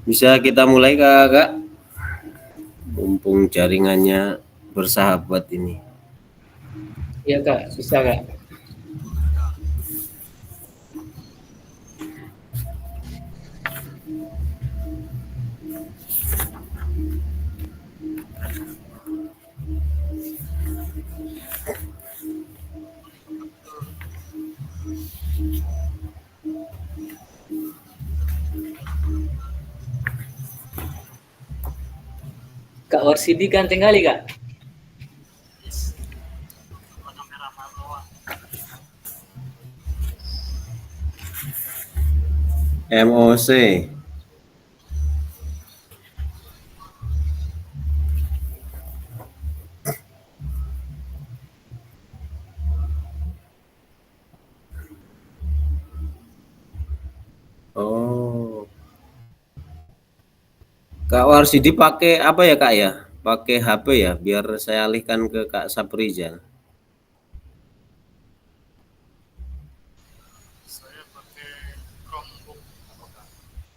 Bisa kita mulai Kak? Mumpung jaringannya bersahabat ini. Iya Kak, bisa Kak. Kak Warsidi ganteng kali Kak. MOC. Oh. Kak Warsidi pakai apa ya Kak ya? Pakai HP ya, biar saya alihkan ke Kak Saprizal.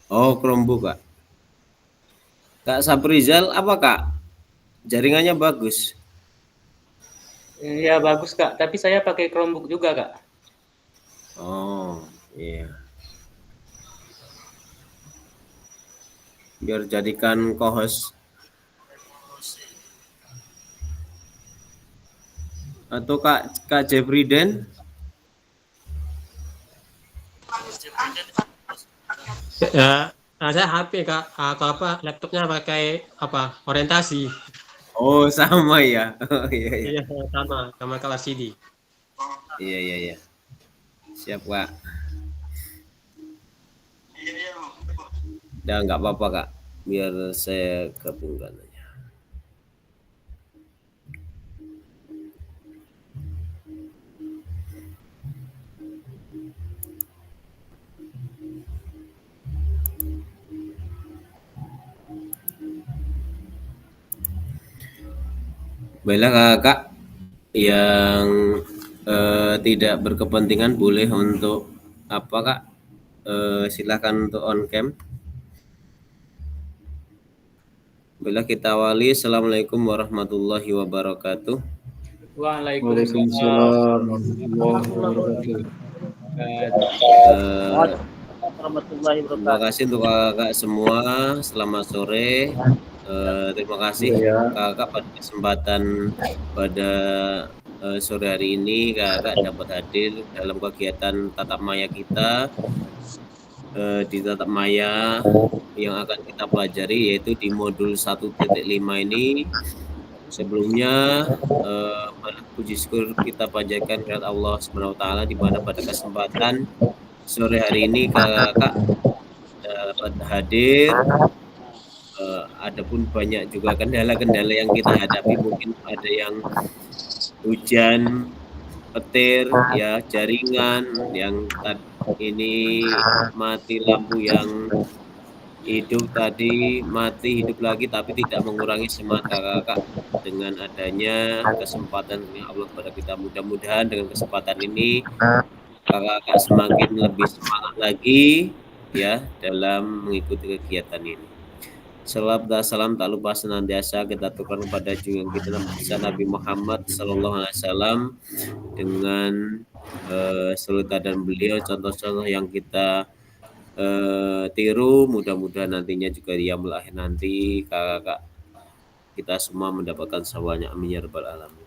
Oh, Chromebook Kak. Kak Saprizal apa Kak? Jaringannya bagus. Iya bagus Kak, tapi saya pakai Chromebook juga Kak. Oh, iya. Biar jadikan co-host atau Kak Jefriden. Ya, saya HP Kak, atau apa laptopnya pakai apa orientasi. Oh, sama ya. Oh, iya iya. Iya sama kelas CD. Iya iya iya. Siap Kak. Udah nggak apa-apa Kak. Biar saya gabungkan aja. Baiklah Kakak yang tidak berkepentingan boleh untuk apa Kak? Silakan untuk on cam. Baiklah kita awali. Assalamualaikum warahmatullahi wabarakatuh. Waalaikumsalam Waalaikumsalam warahmatullahi wabarakatuh. Eh, warahmatullahi Terima wabarakatuh. kasih untuk kakak semua. Selamat sore. Terima kasih Iya ya, kakak pada kesempatan pada sore hari ini kakak dapat hadir dalam kegiatan tatap maya kita di tatap maya yang akan kita pelajari yaitu di modul 1.5 ini. Sebelumnya puji syukur kita panjatkan kepada Allah Subhanahu wa taala di mana pada kesempatan sore hari ini kakak dapat hadir. Adapun banyak juga kendala-kendala yang kita hadapi, mungkin ada yang hujan, petir, ya jaringan yang ini mati, lampu yang hidup tadi mati hidup lagi, tapi tidak mengurangi semangat kakak dengan adanya kesempatan yang Allah kepada kita. Mudah-mudahan dengan kesempatan ini kakak semakin lebih semangat lagi ya dalam mengikuti kegiatan ini. Salam dan salam tak lupa senantiasa kita aturkan kepada junjungan kita Nabi Muhammad Sallallahu Alaihi Wasallam dengan dan beliau, contoh-contoh yang kita tiru. Mudah-mudahan nantinya juga dia melahir nanti kakak kita semua mendapatkan sawanya, amin ya rabbal alamin.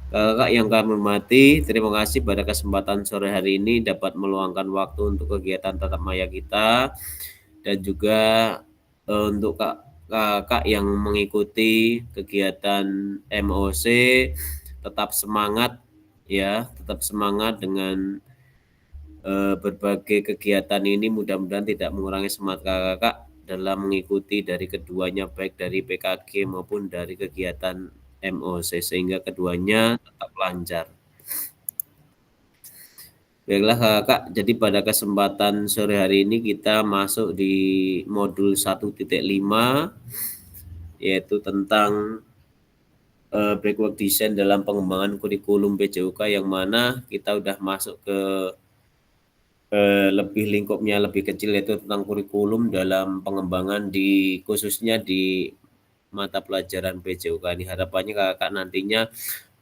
Kakak yang kami hormati, terima kasih pada kesempatan sore hari ini dapat meluangkan waktu untuk kegiatan tatap maya kita dan juga untuk kakak yang mengikuti kegiatan MOC tetap semangat ya, tetap semangat dengan berbagai kegiatan ini. Mudah-mudahan tidak mengurangi semangat kakak dalam mengikuti dari keduanya, baik dari PKG maupun dari kegiatan MOC, sehingga keduanya tetap lancar. Baiklah kakak, jadi pada kesempatan sore hari ini kita masuk di modul 1.5 yaitu tentang backward design dalam pengembangan kurikulum PJOK, yang mana kita udah masuk ke lebih lingkupnya lebih kecil, yaitu tentang kurikulum dalam pengembangan khususnya di mata pelajaran PJOK ini. Harapannya kakak nantinya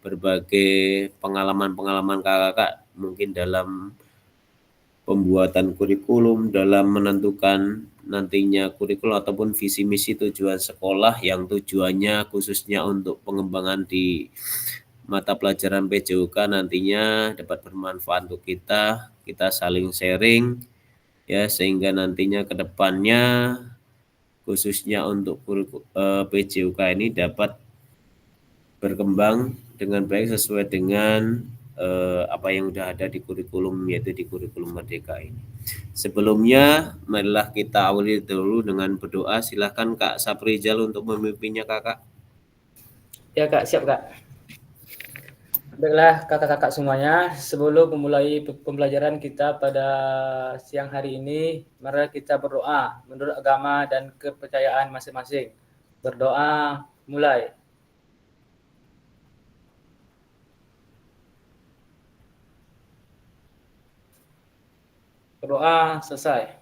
berbagai pengalaman-pengalaman kakak mungkin dalam pembuatan kurikulum, dalam menentukan nantinya kurikulum ataupun visi misi tujuan sekolah yang tujuannya khususnya untuk pengembangan di mata pelajaran PJOK nantinya dapat bermanfaat untuk kita saling sharing ya, sehingga nantinya ke depannya khususnya untuk PJOK ini dapat berkembang dengan baik sesuai dengan apa yang sudah ada di kurikulum, yaitu di kurikulum Merdeka ini. Sebelumnya marilah kita awali dulu dengan berdoa. Silahkan Kak Saprijal untuk memimpinnya kakak. Ya Kak, siap Kak. Baiklah kakak-kakak semuanya, sebelum memulai pembelajaran kita pada siang hari ini, mari kita berdoa menurut agama dan kepercayaan masing-masing. Berdoa, mulai. Berdoa, selesai.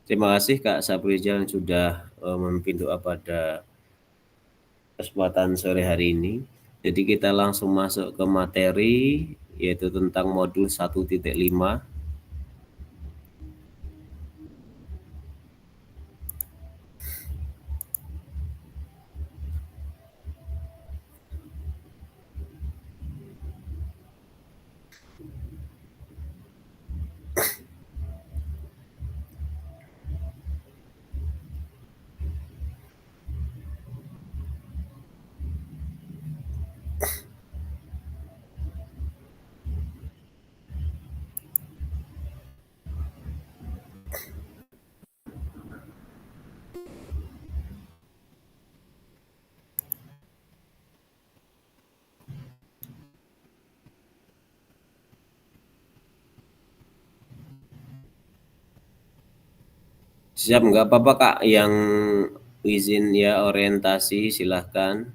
Terima kasih Kak Saprijal yang sudah memimpin doa pada kesempatan sore hari ini. Jadi kita langsung masuk ke materi, yaitu tentang modul 1.5. Siap, nggak apa-apa Kak, yang izin ya orientasi silahkan.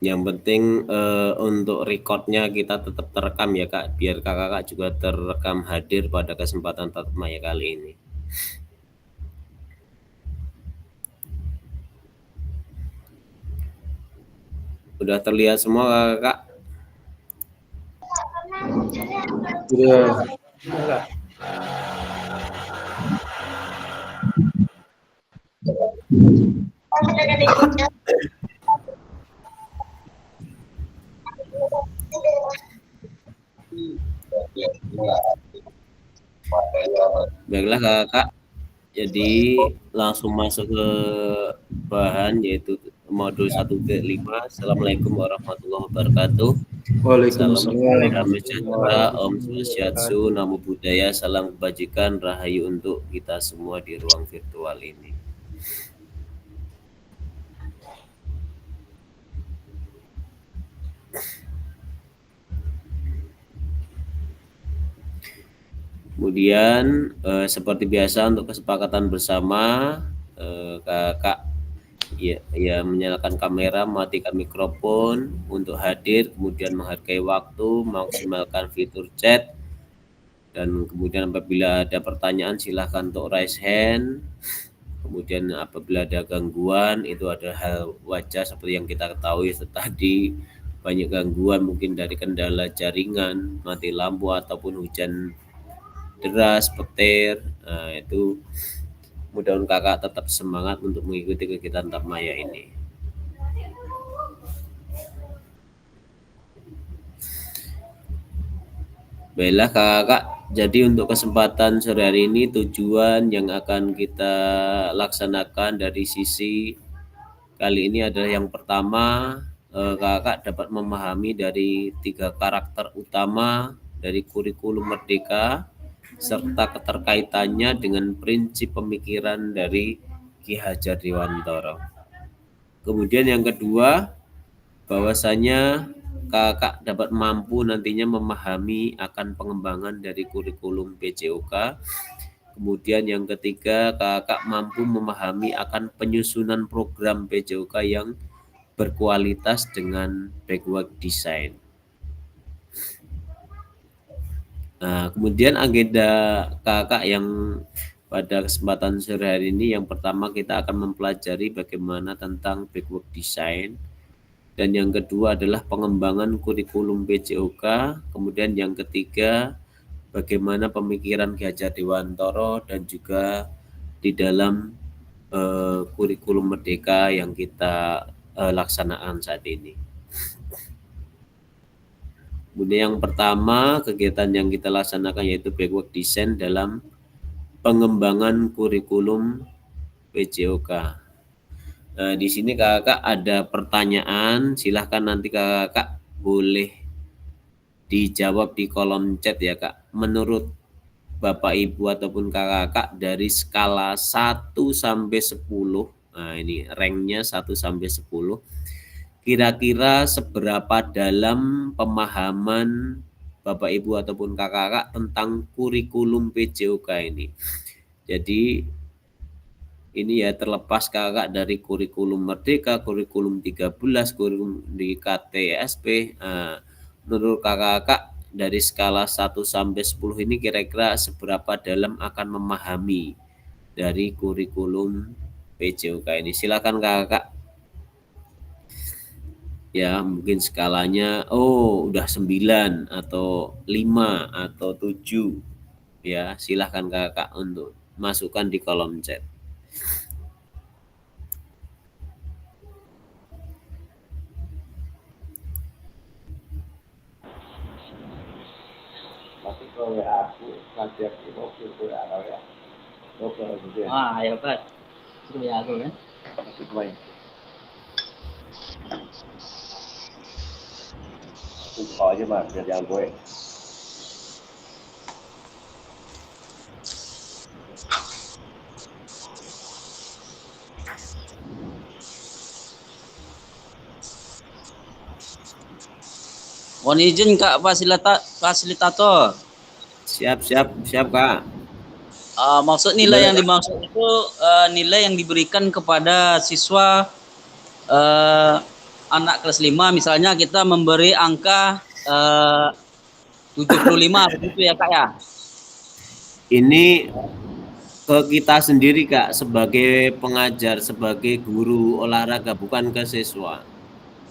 Yang penting untuk recordnya kita tetap terekam ya Kak, biar kakak juga terekam hadir pada kesempatan tatap maya kali ini. Udah terlihat semua Kak? Sudah. Enggak. Baiklah kakak, jadi langsung masuk ke bahan, yaitu modul 1.5. Assalamualaikum warahmatullahi wabarakatuh. Waalaikumsalam. Salam sejahtera, Om Swastiastu, Namo Buddhaya, salam kebajikan, rahayu untuk kita semua di ruang virtual ini. Kemudian seperti biasa untuk kesepakatan bersama, kakak ya menyalakan kamera, mematikan mikrofon untuk hadir, kemudian menghargai waktu, maksimalkan fitur chat, dan kemudian apabila ada pertanyaan silahkan untuk raise hand. Kemudian apabila ada gangguan, itu ada hal wajar seperti yang kita ketahui tadi, banyak gangguan mungkin dari kendala jaringan, mati lampu ataupun hujan deras, petir. Nah, itu mudah-mudahan kakak tetap semangat untuk mengikuti kegiatan tatap maya ini. Baiklah kakak, jadi untuk kesempatan sore hari ini tujuan yang akan kita laksanakan dari sisi kali ini adalah yang pertama, kakak dapat memahami dari 3 karakter utama dari kurikulum Merdeka serta keterkaitannya dengan prinsip pemikiran dari Ki Hajar Dewantara. Kemudian yang kedua, bahwasanya kakak dapat mampu nantinya memahami akan pengembangan dari kurikulum PJOK. Kemudian yang ketiga, kakak mampu memahami akan penyusunan program PJOK yang berkualitas dengan backward design. Nah, kemudian agenda kakak yang pada kesempatan sore hari ini, yang pertama kita akan mempelajari bagaimana tentang backward design, dan yang kedua adalah pengembangan kurikulum PJOK, kemudian yang ketiga bagaimana pemikiran Ki Hajar Dewantoro dan juga di dalam kurikulum Merdeka yang kita laksanakan saat ini. Kemudian yang pertama kegiatan yang kita laksanakan yaitu backward design dalam pengembangan kurikulum PJOK. Nah, di sini kakak ada pertanyaan, silahkan nanti kakak boleh dijawab di kolom chat ya kak. Menurut Bapak Ibu ataupun kakak dari skala 1 sampai 10, nah ini ranknya 1 sampai 10, kira-kira seberapa dalam pemahaman Bapak Ibu ataupun kakak tentang kurikulum PJOK ini. Jadi ini ya terlepas kakak dari kurikulum Merdeka, kurikulum 13, kurikulum di KTSP. Nah, menurut kakak dari skala 1 sampai 10 ini kira-kira seberapa dalam akan memahami dari kurikulum PJOK ini. Silakan kakak. Ya, mungkin skalanya udah 9 atau 5 atau 7. Ya, silahkan kakak untuk masukkan di kolom chat. Masih kalau aku nanti aku mau ya. Ya Pak. Itu ya aku kan. Masih main. Buka aja mas, biar jangan gue. Mohon izin Kak fasilitator. Siap kak. Maksud nilai yang dimaksud itu nilai yang diberikan kepada siswa anak kelas 5, misalnya kita memberi angka 75 begitu ya Kak ya. Ini ke kita sendiri kak sebagai pengajar, sebagai guru olahraga, bukan ke siswa.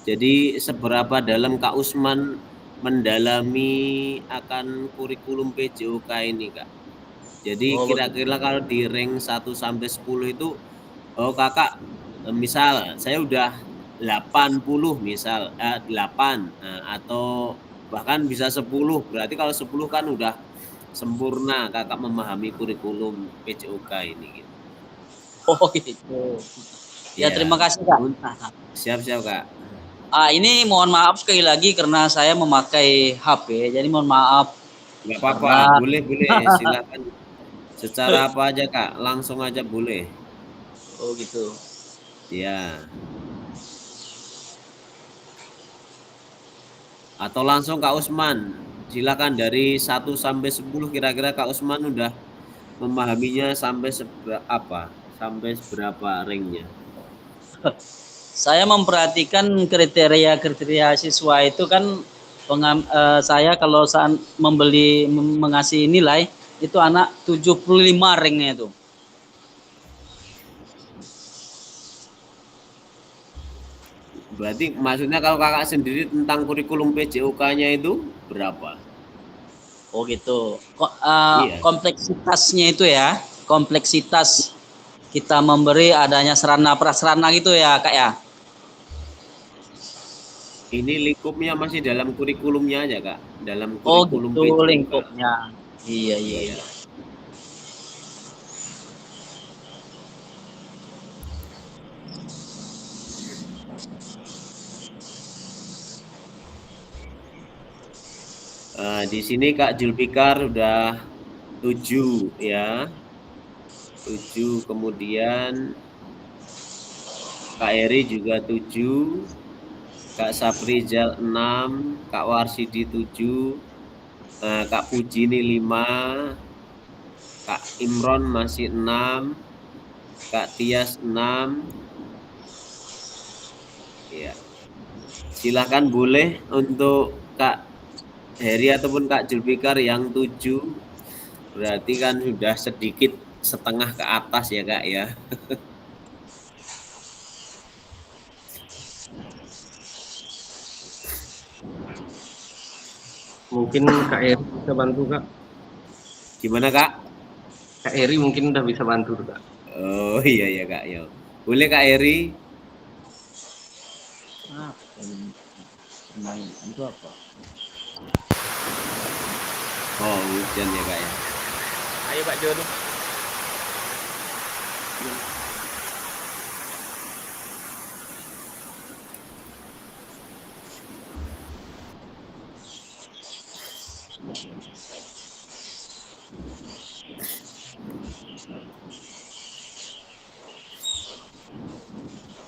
Jadi seberapa dalam Kak Usman mendalami akan kurikulum PJOK ini kak. Jadi kira-kira kalau di rank 1 sampai 10 itu kakak misal saya udah 80 misal 8 atau bahkan bisa 10, berarti kalau 10 kan udah sempurna kakak memahami kurikulum PJOK ini gitu. Oh gitu. Ya terima kasih Kak. Siap kak. Ini mohon maaf sekali lagi karena saya memakai HP, jadi mohon maaf. Nggak apa-apa, boleh silakan. Secara apa aja kak, langsung aja boleh. Oh gitu. Ya. Atau langsung Kak Usman, silakan dari 1 sampai 10 kira-kira Kak Usman udah memahaminya sampai seberapa? Sampai seberapa ranknya? Saya memperhatikan kriteria siswa itu kan saya kalau saat mengasih nilai itu anak 75 ranknya itu. Berarti maksudnya kalau kakak sendiri tentang kurikulum PJOK-nya itu berapa? Oh gitu. Kompleksitasnya itu ya, kompleksitas kita memberi adanya sarana prasarana gitu ya Kak ya. Ini lingkupnya masih dalam kurikulumnya aja Kak, dalam kurikulum gitu, PJOK. Lingkupnya. Iya. Di sini Kak Julfikar udah 7 ya. 7, kemudian Kak Eri juga 7, Kak Saprizal 6, Kak Warsidi 7, Kak Pujini 5, Kak Imron masih 6, Kak Tias 6. Ya. Silakan boleh untuk Kak Heri ataupun Kak Julfikar yang 7, berarti kan sudah sedikit setengah ke atas ya Kak ya. Mungkin Kak Eri bisa bantu Kak. Gimana Kak? Kak Eri mungkin udah bisa bantu Kak. Oh iya ya Kak ya. Boleh Kak Heri? Itu apa? Oh hujan ya Kak ya. Ayo Pak Jun.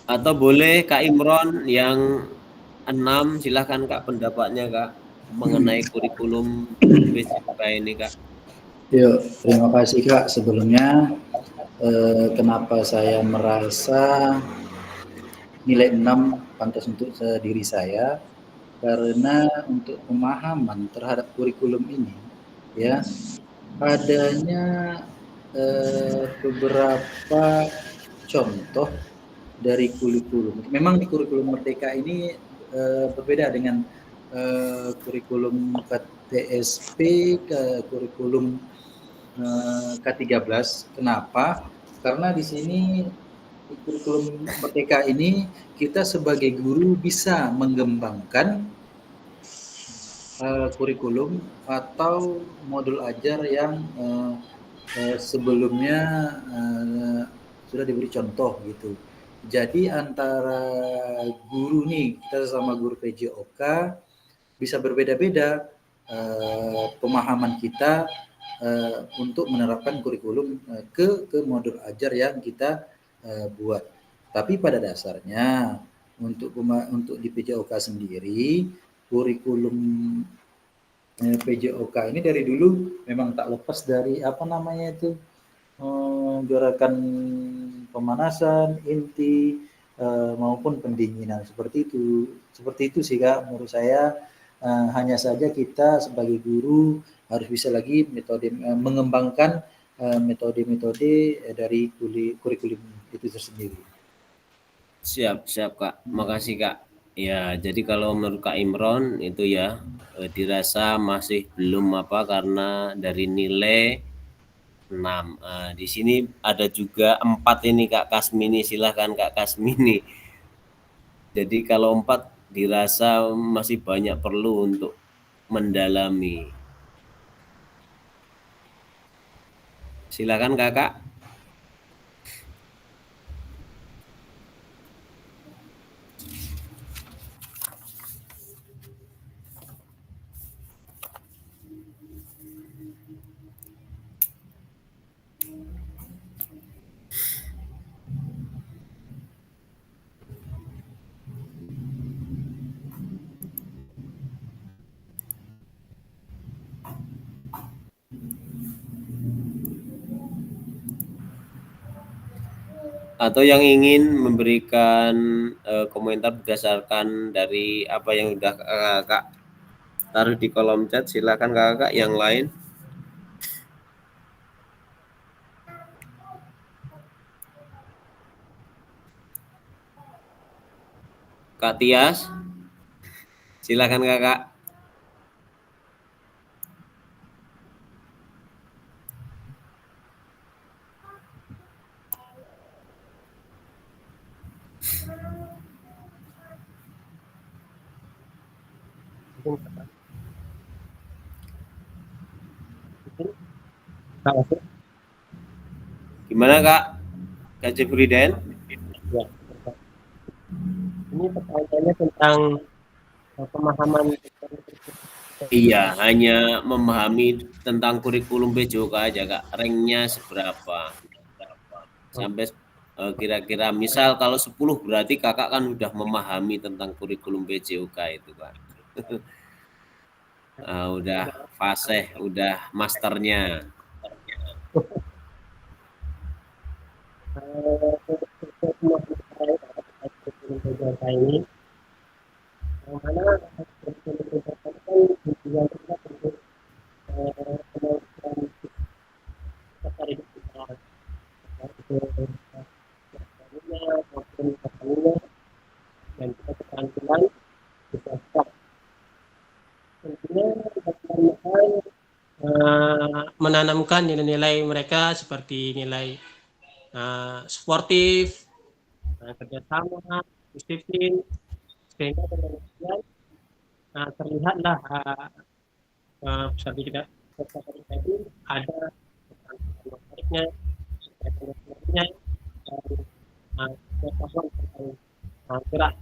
Atau boleh Kak Imron yang 6, silahkan Kak pendapatnya Kak mengenai kurikulum BCK ini Kak. Yuk, terima kasih Kak. Sebelumnya, kenapa saya merasa nilai 6 pantas untuk diri saya, karena untuk pemahaman terhadap kurikulum ini, ya, adanya beberapa contoh dari kurikulum. Memang di kurikulum Merdeka ini berbeda dengan kurikulum KTSP, ke kurikulum K13. Kenapa? Karena di sini di kurikulum Merdeka ini kita sebagai guru bisa mengembangkan kurikulum atau modul ajar yang sebelumnya sudah diberi contoh gitu. Jadi antara guru nih, kita sama guru PJOK bisa berbeda-beda pemahaman kita untuk menerapkan kurikulum ke modul ajar yang kita buat. Tapi pada dasarnya untuk di PJOK sendiri, kurikulum PJOK ini dari dulu memang tak lepas dari apa namanya itu gerakan pemanasan inti maupun pendinginan, seperti itu sih Kak menurut saya. Hanya saja kita sebagai guru harus bisa lagi mengembangkan metode-metode dari kurikulum itu tersendiri. Siap Kak, makasih Kak. Ya, jadi kalau menurut Kak Imron itu ya dirasa masih belum apa karena dari nilai 6. Di sini ada juga 4 ini Kak Kasmini, silahkan Kak Kasmini. Jadi kalau 4 dirasa masih banyak perlu untuk mendalami. Silakan Kakak. Atau yang ingin memberikan komentar berdasarkan dari apa yang sudah Kakak taruh di kolom chat, silakan Kakak yang lain. Kak Tias, silakan Kakak. Gimana Kak? Kak Jefriden? Ya. Ini pertanyaannya tentang pemahaman. Iya, hanya memahami tentang kurikulum PJOK aja Kak. Ranknya seberapa? Sampai kira-kira misal kalau 10 berarti Kakak kan udah memahami tentang kurikulum PJOK itu Kak. Udah fasih, udah masternya. Ini yang mana tujuan kita untuk kemampuan kita hidup kita, baik itu pertaniannya maupun petaninya, dan kita keterampilan kita stop. Tentunya mereka menanamkan nilai-nilai mereka seperti nilai sportif, kerjasama, disiplin, sehingga dengan demikian terlihatlah seperti kita tadi ada menariknya, menariknya, dan pengetahuan tentang gerak.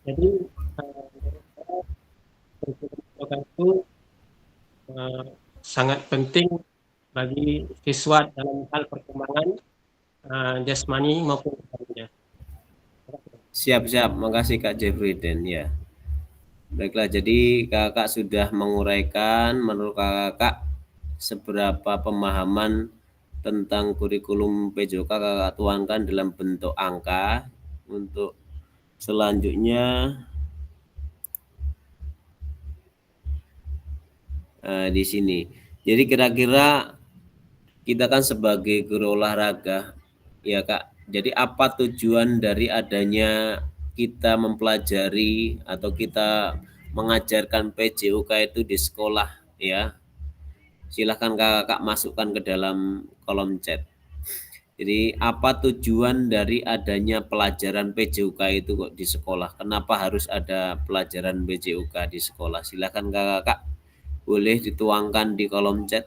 Jadi program itu sangat penting bagi siswa dalam hal perkembangan jasmani maupun rohaninya. Siap, makasih Kak Jeffriden ya. Baiklah, jadi kakak sudah menguraikan menurut kakak seberapa pemahaman tentang kurikulum PJOK kakak tuangkan dalam bentuk angka. Untuk selanjutnya di sini. Jadi kira-kira kita kan sebagai guru olahraga ya Kak. Jadi apa tujuan dari adanya kita mempelajari atau kita mengajarkan PJOK itu di sekolah ya? Silahkan kakak masukkan ke dalam kolom chat. Jadi apa tujuan dari adanya pelajaran PJOK itu kok di sekolah? Kenapa harus ada pelajaran PJOK di sekolah? Silahkan kakak boleh dituangkan di kolom chat.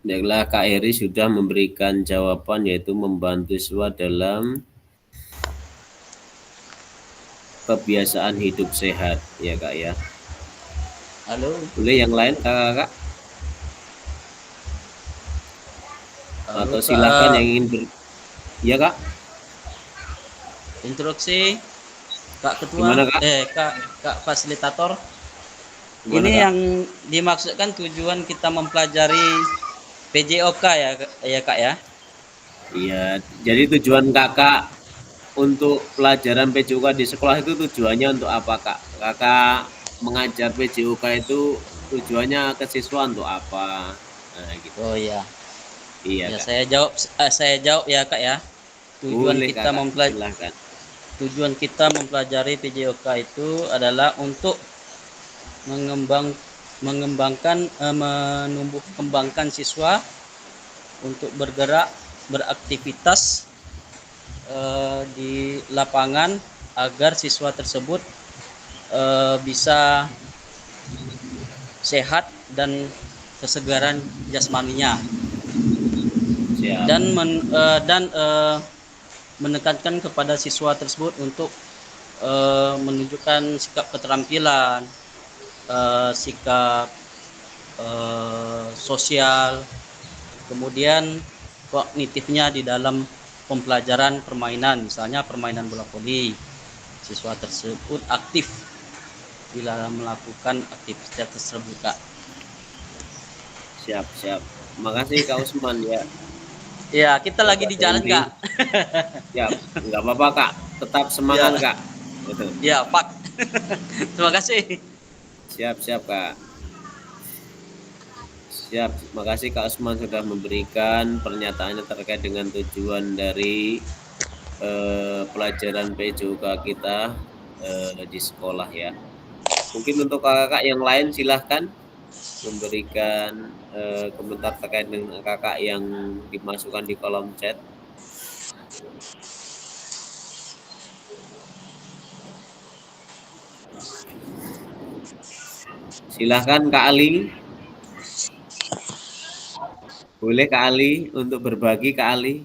Baiklah, Kak Heri sudah memberikan jawaban yaitu membantu siswa dalam kebiasaan hidup sehat ya Kak ya. Halo. Boleh yang lain Kakak? Atau silakan yang ingin ya Kak. Instruksi Kak Ketua. Gimana, Kak? Kak Fasilitator. Gimana, Ini Kak? yang dimaksudkan tujuan kita mempelajari PJOK ya Kak ya. Iya, jadi tujuan Kakak untuk pelajaran PJOK di sekolah itu tujuannya untuk apa Kak? Kakak mengajar PJOK itu tujuannya ke siswa untuk apa? Nah, gitu. Oh iya. Iya, Ya, Kak. saya jawab ya Kak ya. Boleh, Kakak, silahkan. Tujuan kita mempelajari PJOK itu adalah untuk menumbuh kembangkan siswa untuk bergerak, beraktivitas di lapangan agar siswa tersebut bisa sehat dan kesegaran jasmaninya. Siap. Dan menekankan kepada siswa tersebut untuk menunjukkan sikap keterampilan, sikap sosial, kemudian kognitifnya di dalam pembelajaran permainan, misalnya permainan bola voli. Siswa tersebut aktif bila melakukan aktivitas tersebut, Kak. Siap. Makasih Kak Usman ya. Ya, kita lagi di jalan, Kak. Ya, nggak apa-apa Kak. Tetap semangat Ya. Kak. Betul. Ya, Pak. Terima kasih. Siap Kak. Siap, makasih Kak Usman sudah memberikan pernyataannya terkait dengan tujuan dari pelajaran PJOK kita di sekolah ya. Mungkin untuk kakak yang lain silahkan memberikan komentar terkait dengan kakak yang dimasukkan di kolom chat. Silahkan Kak Ali. Boleh Kak Ali untuk berbagi Kak Ali.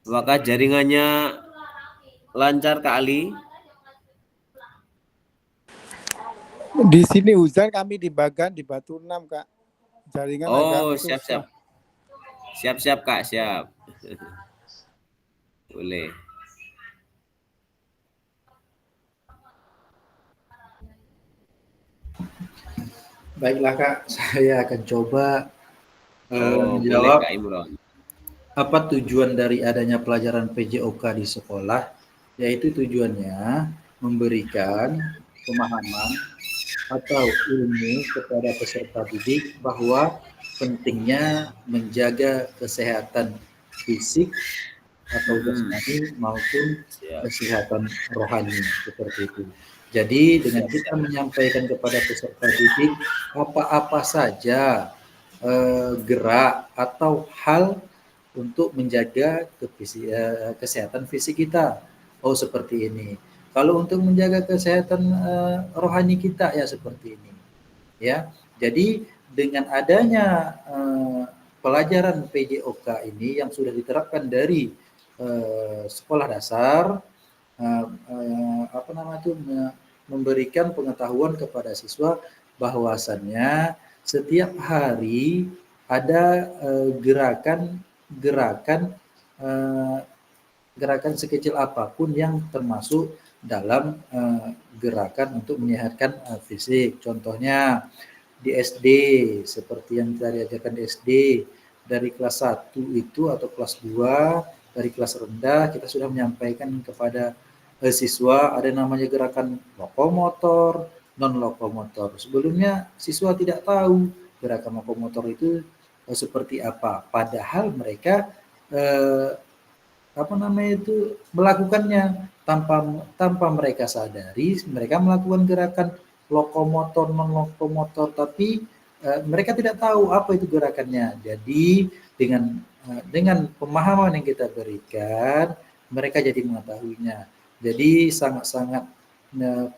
Apakah jaringannya lancar Kak Ali? Di sini hujan, kami di Bagan di Batu 6 Kak. Jaringan Oh, agak siap-siap. Siap-siap Kak, siap. Boleh. Baiklah Kak, saya akan coba menjawab. menjawab Kak Imron. apa tujuan dari adanya pelajaran PJOK di sekolah, yaitu tujuannya memberikan pemahaman atau ilmu kepada peserta didik bahwa pentingnya menjaga kesehatan fisik atau jasmani maupun kesehatan rohani, seperti itu. Jadi dengan kita menyampaikan kepada peserta didik apa-apa saja gerak atau hal untuk menjaga kesehatan fisik kita. Oh, seperti ini. Kalau untuk menjaga kesehatan rohani kita ya seperti ini. Ya. Jadi dengan adanya pelajaran PJOK ini yang sudah diterapkan dari sekolah dasar, memberikan pengetahuan kepada siswa bahwasannya setiap hari ada gerakan sekecil apapun yang termasuk dalam gerakan untuk menyehatkan fisik. Contohnya di SD, seperti yang kita diajarkan di SD, dari kelas 1 itu atau kelas 2, dari kelas rendah kita sudah menyampaikan kepada siswa ada namanya gerakan lokomotor, non lokomotor. Sebelumnya siswa tidak tahu gerakan lokomotor itu seperti apa, padahal mereka melakukannya tanpa mereka sadari. Mereka melakukan gerakan lokomotor, non lokomotor, tapi mereka tidak tahu apa itu gerakannya. Jadi dengan pemahaman yang kita berikan, mereka jadi mengetahuinya. Jadi sangat-sangat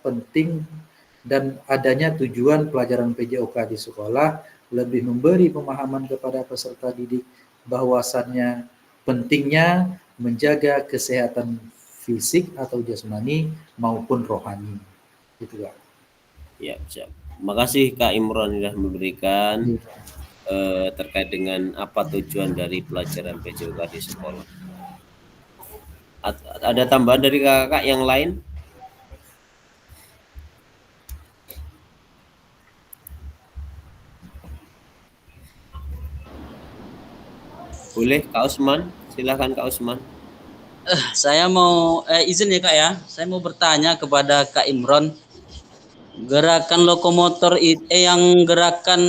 penting, dan adanya tujuan pelajaran PJOK di sekolah lebih memberi pemahaman kepada peserta didik bahwasannya pentingnya menjaga kesehatan fisik atau jasmani maupun rohani. Gitu Kak. Ya, siap. Makasih Kak Imron sudah memberikan terkait dengan apa tujuan dari pelajaran PJOK di sekolah. Ada tambahan dari kakak yang lain? Boleh Kak Usman, silakan Kak Usman. Saya mau izin ya Kak ya, saya mau bertanya kepada Kak Imron. Gerakan lokomotor yang gerakan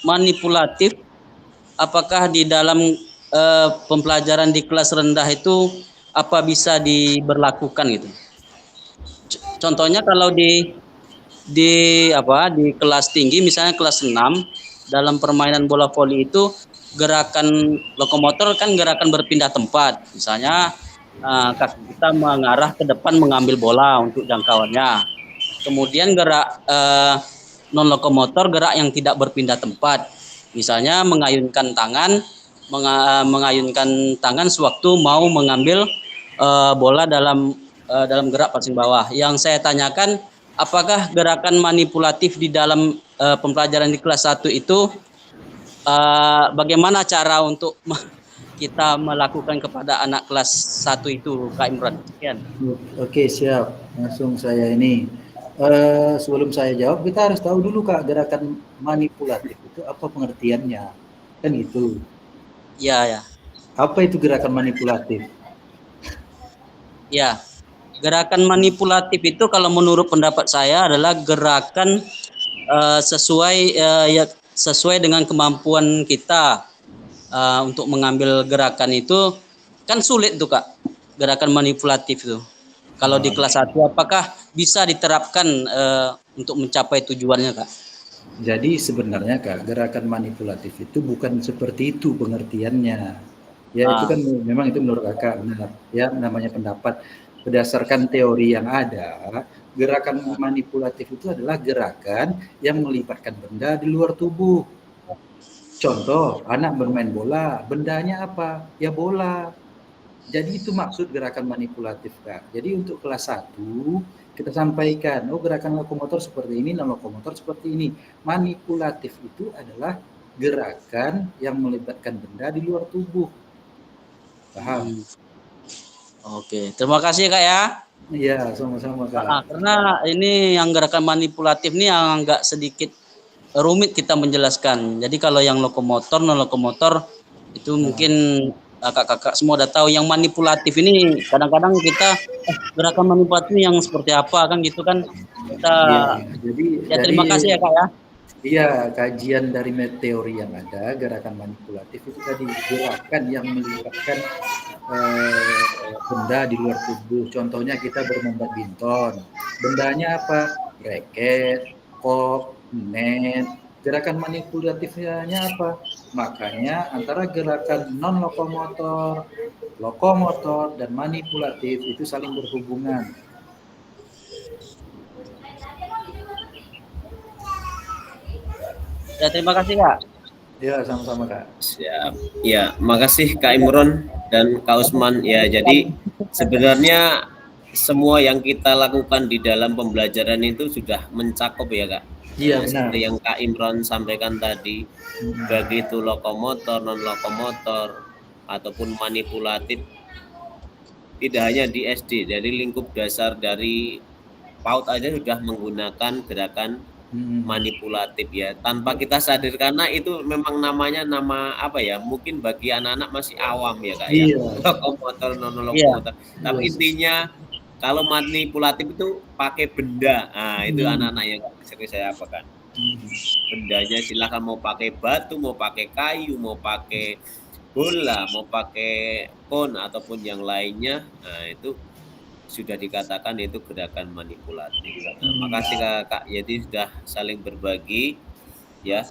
manipulatif, apakah di dalam pembelajaran di kelas rendah itu apa bisa diberlakukan gitu? Contohnya kalau di kelas tinggi, misalnya kelas 6, dalam permainan bola voli itu gerakan lokomotor kan gerakan berpindah tempat. Misalnya kaki kita mengarah ke depan mengambil bola untuk jangkauannya. Kemudian gerak non lokomotor, gerak yang tidak berpindah tempat. Misalnya mengayunkan tangan sewaktu mau mengambil bola dalam gerak passing bawah. Yang saya tanyakan, apakah gerakan manipulatif di dalam pembelajaran di kelas 1 itu bagaimana cara untuk kita melakukan kepada anak kelas 1 itu, Kak Imron? Sekian. Oke, siap. Langsung saya ini. Sebelum saya jawab, kita harus tahu dulu Kak, gerakan manipulatif itu apa pengertiannya. Kan itu. Iya, ya. Apa itu gerakan manipulatif? Ya, gerakan manipulatif itu kalau menurut pendapat saya adalah gerakan sesuai dengan kemampuan kita untuk mengambil gerakan itu kan sulit tuh Kak, gerakan manipulatif itu. Kalau di kelas 1 apakah bisa diterapkan untuk mencapai tujuannya Kak? Jadi sebenarnya Kak, gerakan manipulatif itu bukan seperti itu pengertiannya. Ya itu kan memang itu menurut Kakak benar. Ya namanya pendapat. Berdasarkan teori yang ada, gerakan manipulatif itu adalah gerakan yang melibatkan benda di luar tubuh. Contoh, anak bermain bola, bendanya apa? Ya bola. Jadi itu maksud gerakan manipulatif Kak. Jadi untuk kelas 1 kita sampaikan, oh gerakan lokomotor seperti ini, non lokomotor seperti ini. Manipulatif itu adalah gerakan yang melibatkan benda di luar tubuh. Paham? Oke, terima kasih Kak ya. Iya, sama-sama Kak. Karena ini yang gerakan manipulatif ini yang agak sedikit rumit kita menjelaskan. Jadi kalau yang lokomotor, non lokomotor itu mungkin kakak-kakak semua udah tahu. Yang manipulatif ini kadang-kadang kita gerakan manipulatif yang seperti apa kan gitu kan kita. Ya, terima kasih ya Kak ya. Iya, kajian dari teori yang ada, gerakan manipulatif itu tadi gerakan yang melibatkan benda di luar tubuh. Contohnya kita bermain badminton. Bendanya apa? Raket, kop, net. Gerakan manipulatifnya apa? Makanya antara gerakan non lokomotor, lokomotor, dan manipulatif itu saling berhubungan. Ya, terima kasih Kak. Ya, sama-sama Kak. Siap. Ya, makasih Kak Imron dan Kak Usman. Ya, jadi sebenarnya semua yang kita lakukan di dalam pembelajaran itu sudah mencakup ya Kak. Iya, benar. Seperti yang Kak Imron sampaikan tadi, baik itu lokomotor, non lokomotor, ataupun manipulatif, tidak hanya di SD, dari lingkup dasar dari PAUD aja sudah menggunakan gerakan manipulatif ya, tanpa kita sadar, karena itu memang namanya nama apa ya, mungkin bagi anak-anak masih awam ya Kak ya, lokomotor, non lokomotor. Tapi intinya kalau manipulatif itu pakai benda, nah itu anak-anak yang sering saya apakan. Bendanya silakan mau pakai batu, mau pakai kayu, mau pakai bola, mau pakai kon ataupun yang lainnya, nah itu sudah dikatakan itu gerakan manipulatif. Nah, makasih Kak, jadi sudah saling berbagi ya.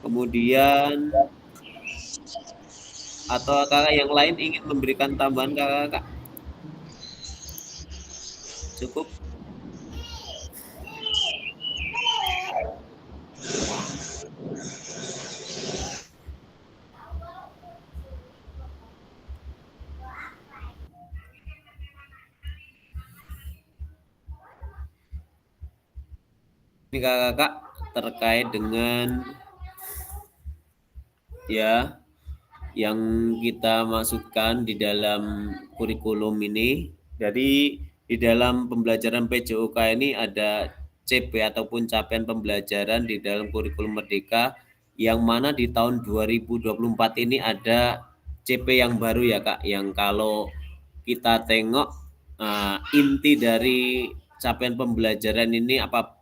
Kemudian atau kakak yang lain ingin memberikan tambahan kakak? Cukup? Ini kakak terkait dengan ya yang kita masukkan di dalam kurikulum ini. Jadi di dalam pembelajaran PJOK ini ada CP ataupun capaian pembelajaran di dalam kurikulum Merdeka, yang mana di tahun 2024 ini ada CP yang baru ya Kak, yang kalau kita tengok inti dari capaian pembelajaran ini apa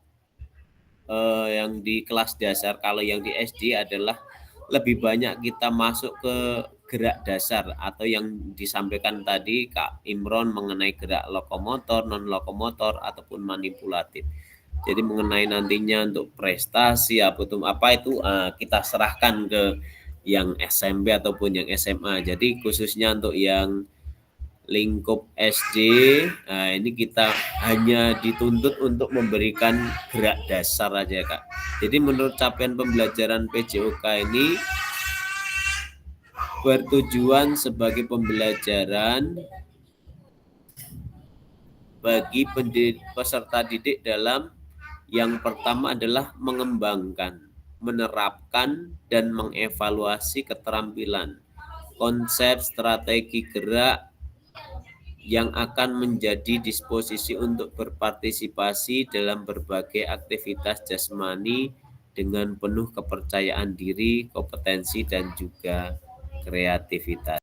yang di kelas dasar, kalau yang di SD adalah lebih banyak kita masuk ke gerak dasar atau yang disampaikan tadi Kak Imron mengenai gerak lokomotor, non lokomotor ataupun manipulatif. Jadi mengenai nantinya untuk prestasi apa itu kita serahkan ke yang SMP ataupun yang SMA. Jadi khususnya untuk yang lingkup SD, nah ini kita hanya dituntut untuk memberikan gerak dasar aja Kak. Jadi menurut capaian pembelajaran PJOK ini bertujuan sebagai pembelajaran bagi peserta didik dalam yang pertama adalah mengembangkan, menerapkan, dan mengevaluasi keterampilan, konsep, strategi gerak yang akan menjadi disposisi untuk berpartisipasi dalam berbagai aktivitas jasmani dengan penuh kepercayaan diri, kompetensi, dan juga kreativitas.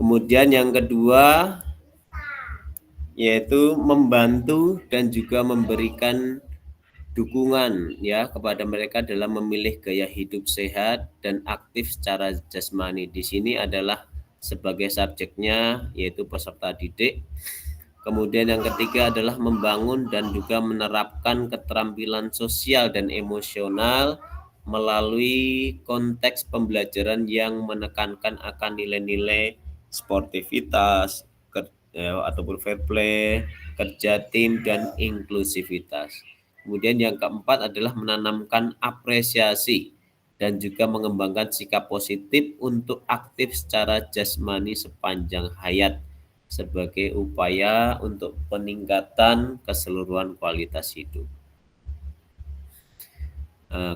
Kemudian yang kedua yaitu membantu dan juga memberikan dukungan ya kepada mereka dalam memilih gaya hidup sehat dan aktif secara jasmani. Di sini adalah sebagai subjeknya yaitu peserta didik. Kemudian yang ketiga adalah membangun dan juga menerapkan keterampilan sosial dan emosional melalui konteks pembelajaran yang menekankan akan nilai-nilai sportivitas ataupun fair play, kerja tim, dan inklusivitas. Kemudian yang keempat adalah menanamkan apresiasi dan juga mengembangkan sikap positif untuk aktif secara jasmani sepanjang hayat sebagai upaya untuk peningkatan keseluruhan kualitas hidup.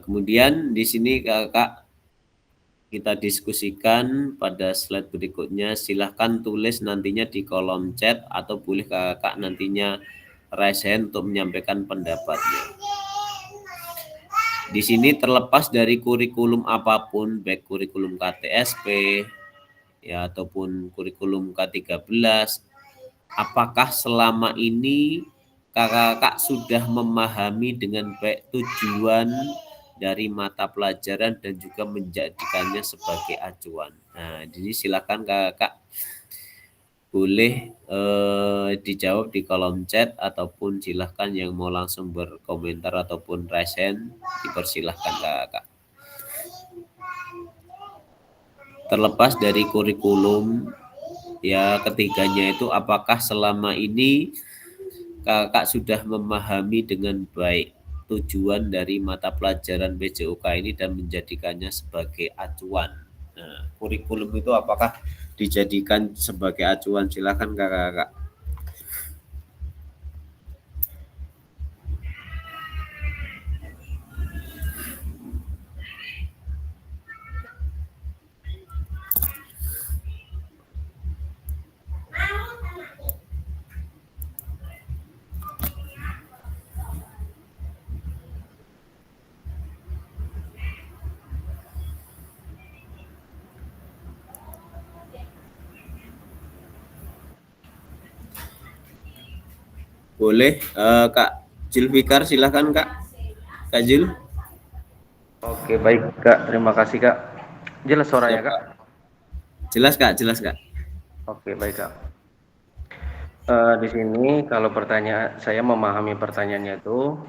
Kemudian di sini kakak kita diskusikan pada slide berikutnya. Silahkan tulis nantinya di kolom chat atau boleh kakak nantinya raise hand untuk menyampaikan pendapatnya. Di sini terlepas dari kurikulum apapun, baik kurikulum KTSP ya ataupun kurikulum K13, apakah selama ini kakak sudah memahami dengan baik tujuan dari mata pelajaran dan juga menjadikannya sebagai acuan? Nah, jadi silakan kakak boleh dijawab di kolom chat ataupun silahkan yang mau langsung berkomentar ataupun raise hand dipersilahkan kakak. Terlepas dari kurikulum ya ketiganya itu, apakah selama ini kakak sudah memahami dengan baik tujuan dari mata pelajaran PJOK ini dan menjadikannya sebagai acuan? Nah, kurikulum itu apakah dijadikan sebagai acuan? Silakan kakak. Boleh, Kak Julfikar, silahkan Kak Jul. Oke, baik Kak, terima kasih Kak. Jelas suaranya Kak? Jelas Kak. Oke, baik Kak. Di sini kalau pertanyaan, saya memahami pertanyaannya itu,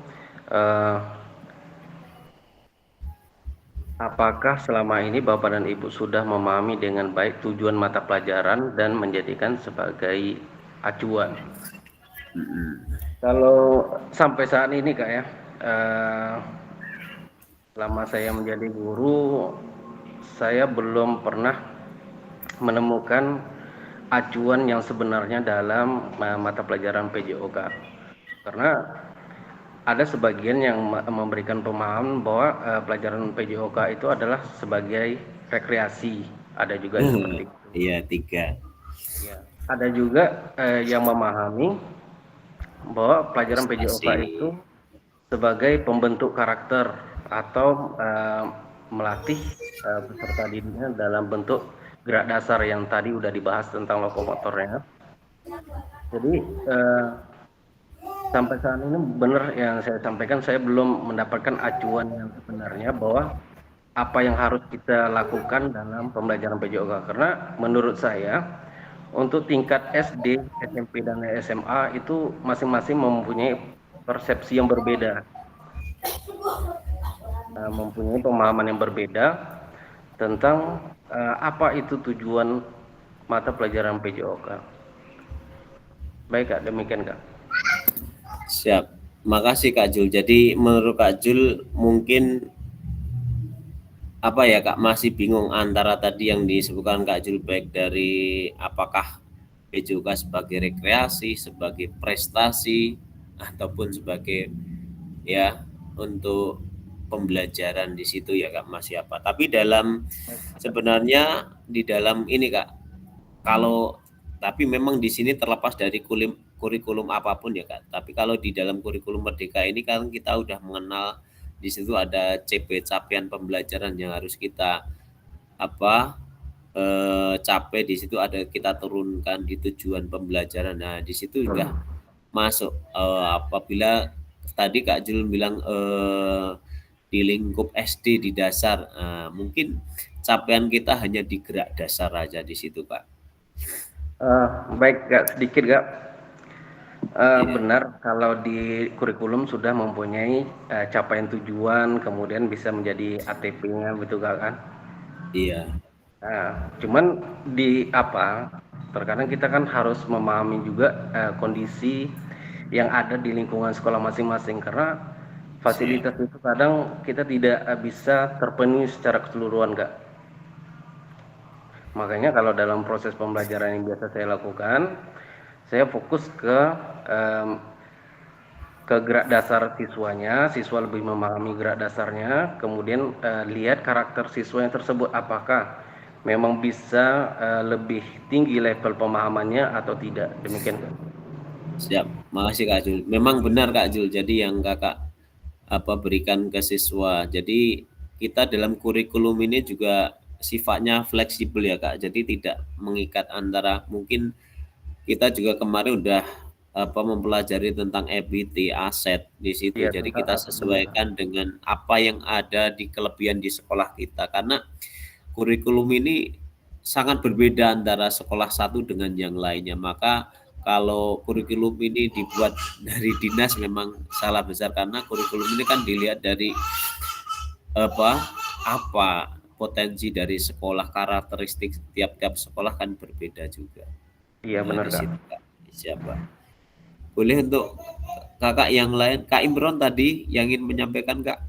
apakah selama ini Bapak dan Ibu sudah memahami dengan baik tujuan mata pelajaran dan menjadikan sebagai acuan? Kalau sampai saat ini Kak ya, selama saya menjadi guru, saya belum pernah menemukan acuan yang sebenarnya dalam mata pelajaran PJOK. Karena ada sebagian yang memberikan pemahaman bahwa pelajaran PJOK itu adalah sebagai rekreasi. Ada juga seperti itu. Iya, 3. Ya. Ada juga yang memahami bahwa pelajaran PJOK itu sebagai pembentuk karakter atau melatih peserta didiknya dalam bentuk gerak dasar yang tadi udah dibahas tentang lokomotornya. Jadi sampai saat ini benar yang saya sampaikan, saya belum mendapatkan acuan yang sebenarnya bahwa apa yang harus kita lakukan dalam pembelajaran PJOK. Karena menurut saya untuk tingkat SD, SMP, dan SMA itu masing-masing mempunyai persepsi yang berbeda, mempunyai pemahaman yang berbeda tentang apa itu tujuan mata pelajaran PJOK. Baik Kak, demikian Kak. Siap, makasih Kak Jul. Jadi menurut Kak Jul mungkin apa ya Kak, masih bingung antara tadi yang disebutkan Kak Jul, baik dari apakah PJOK sebagai rekreasi, sebagai prestasi, ataupun sebagai ya untuk pembelajaran di situ ya Kak, masih apa. Tapi dalam sebenarnya di dalam ini Kak, kalau tapi memang di sini terlepas dari kurikulum apapun ya Kak. Tapi kalau di dalam kurikulum Merdeka ini kan kita udah mengenal di situ ada CP, capaian pembelajaran yang harus kita capek, di situ ada kita turunkan di tujuan pembelajaran. Nah, di situ sudah masuk. Apabila tadi Kak Jul bilang di lingkup SD di dasar, mungkin capaian kita hanya di gerak dasar aja di situ, Kak. Baik Kak, sedikit Kak. Benar, kalau di kurikulum sudah mempunyai capaian tujuan, kemudian bisa menjadi ATP-nya, betul Kak kan? Iya. Cuman terkadang kita kan harus memahami juga kondisi yang ada di lingkungan sekolah masing-masing, karena fasilitas itu kadang kita tidak bisa terpenuhi secara keseluruhan Kak. Makanya kalau dalam proses pembelajaran yang biasa saya lakukan, saya fokus ke gerak dasar siswanya, siswa lebih memahami gerak dasarnya, kemudian lihat karakter siswa yang tersebut apakah memang bisa lebih tinggi level pemahamannya atau tidak, demikian Kak. Siap, makasih Kak Jul. Memang benar Kak Jul, jadi yang Kakak berikan ke siswa. Jadi kita dalam kurikulum ini juga sifatnya fleksibel ya Kak, jadi tidak mengikat antara, mungkin kita juga kemarin udah mempelajari tentang equity aset di situ. Iya, Jadi kita sesuaikan dengan apa yang ada di kelebihan di sekolah kita, karena kurikulum ini sangat berbeda antara sekolah satu dengan yang lainnya. Maka kalau kurikulum ini dibuat dari dinas memang salah besar, karena kurikulum ini kan dilihat dari apa potensi dari sekolah, karakteristik tiap-tiap sekolah kan berbeda juga. Iya benar Kak. Siapa? Boleh untuk kakak yang lain, Kak Imron tadi yang ingin menyampaikan Kak.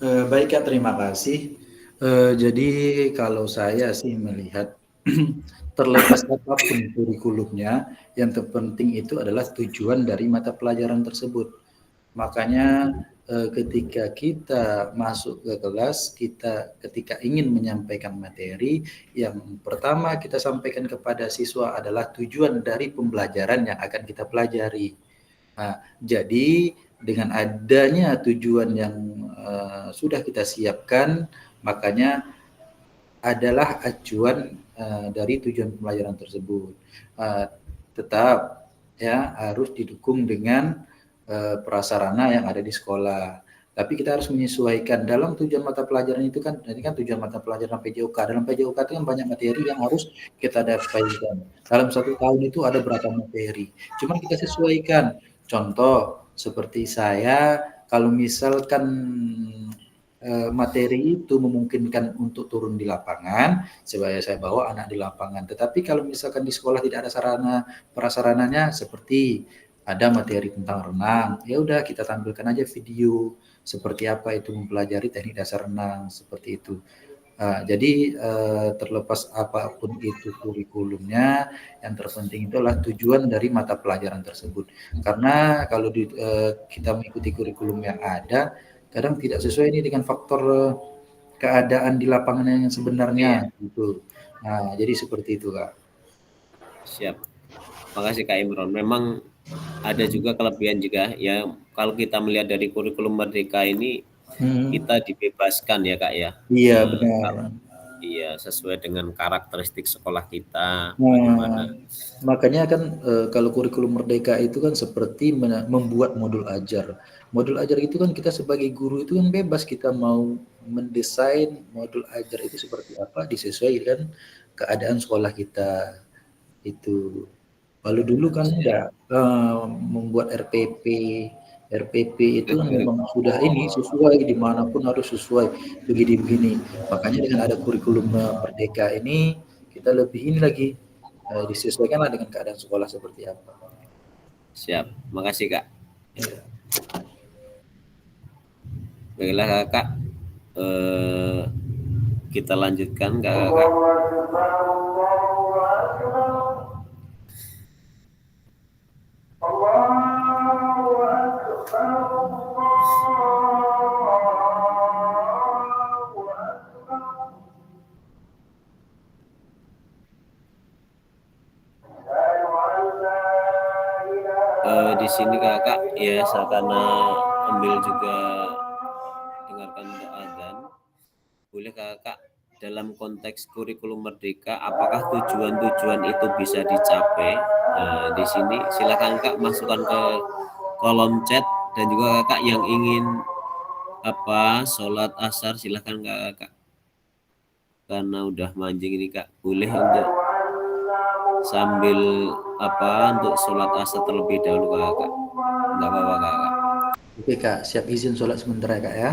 Baik Kak, terima kasih. Jadi kalau saya sih melihat terlepas apapun kurikulumnya, yang terpenting itu adalah tujuan dari mata pelajaran tersebut. Makanya ketika kita masuk ke kelas, kita ketika ingin menyampaikan materi, yang pertama kita sampaikan kepada siswa adalah tujuan dari pembelajaran yang akan kita pelajari. Nah, jadi dengan adanya tujuan yang sudah kita siapkan, makanya adalah acuan dari tujuan pembelajaran tersebut. Tetap ya harus didukung dengan prasarana yang ada di sekolah. Tapi kita harus menyesuaikan dalam tujuan mata pelajaran itu kan, ini kan tujuan mata pelajaran PJOK. Dalam PJOK itu kan banyak materi yang harus kita dapatkan. Dalam 1 tahun itu ada berapa materi. Cuman kita sesuaikan. Contoh seperti saya, kalau misalkan materi itu memungkinkan untuk turun di lapangan, saya bawa anak di lapangan. Tetapi kalau misalkan di sekolah tidak ada sarana prasarananya, seperti ada materi tentang renang, ya udah kita tampilkan aja video seperti apa itu mempelajari teknik dasar renang, seperti itu. Jadi terlepas apapun itu kurikulumnya, yang terpenting itu adalah tujuan dari mata pelajaran tersebut. Karena kalau kita mengikuti kurikulum yang ada, kadang tidak sesuai ini dengan faktor keadaan di lapangan yang sebenarnya gitu. Nah, jadi seperti itu Kak. Siap. Makasih Kak Imron. Memang ada juga kelebihan juga ya, kalau kita melihat dari kurikulum Merdeka ini kita dibebaskan ya Kak ya. Iya benar. Iya, sesuai dengan karakteristik sekolah kita. Nah, makanya kan kalau kurikulum Merdeka itu kan seperti membuat modul ajar. Modul ajar itu kan kita sebagai guru itu kan bebas, kita mau mendesain modul ajar itu seperti apa disesuaikan keadaan sekolah kita itu. Kalau dulu kan enggak membuat RPP itu kan memang sudah ini sesuai, dimanapun harus sesuai begini. Makanya dengan ada kurikulum Merdeka ini kita lebih ini lagi disesuaikanlah dengan keadaan sekolah seperti apa. Siap, makasih Kak. Baiklah Kakak, kita lanjutkan Kakak. Di sini Kakak ya, karena ambil juga dengarkan doa azan, boleh Kakak dalam konteks kurikulum merdeka, apakah tujuan-tujuan itu bisa dicapai? Nah, di sini silakan Kak masukkan ke kolom chat, dan juga Kakak yang ingin sholat asar silahkan Kak, karena udah mancing ini Kak, boleh untuk sambil untuk sholat asar terlebih dahulu Kak, nggak apa-apa Kak. Oke Kak, siap izin sholat sebentar ya Kak ya.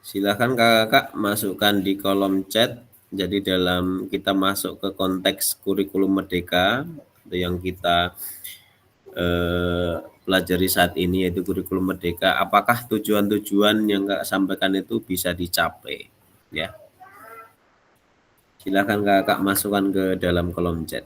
Silahkan Kakak masukkan di kolom chat. Jadi dalam kita masuk ke konteks kurikulum merdeka yang kita pelajari saat ini, yaitu kurikulum merdeka, apakah tujuan-tujuan yang Kakak sampaikan itu bisa dicapai, ya. Silahkan Kakak masukkan ke dalam kolom chat.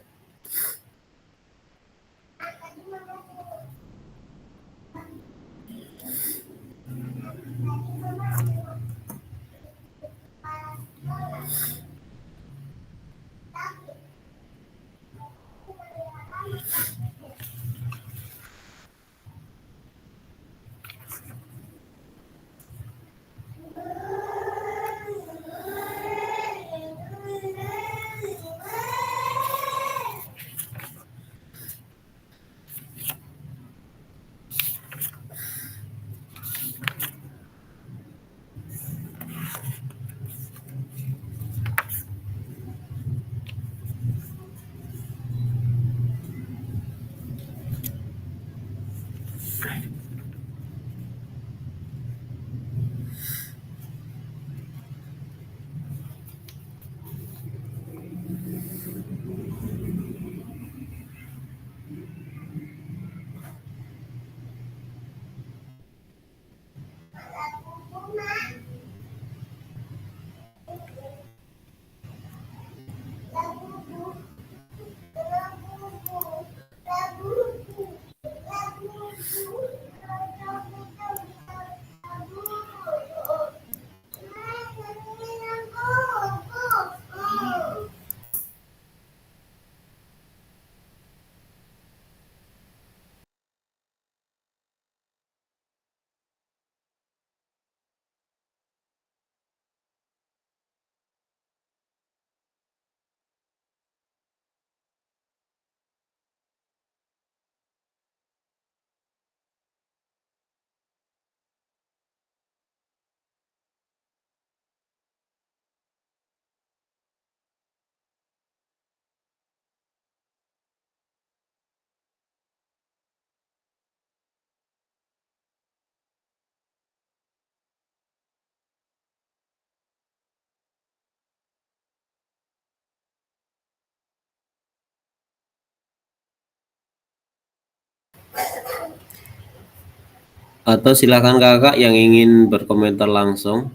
Atau silakan Kakak yang ingin berkomentar langsung.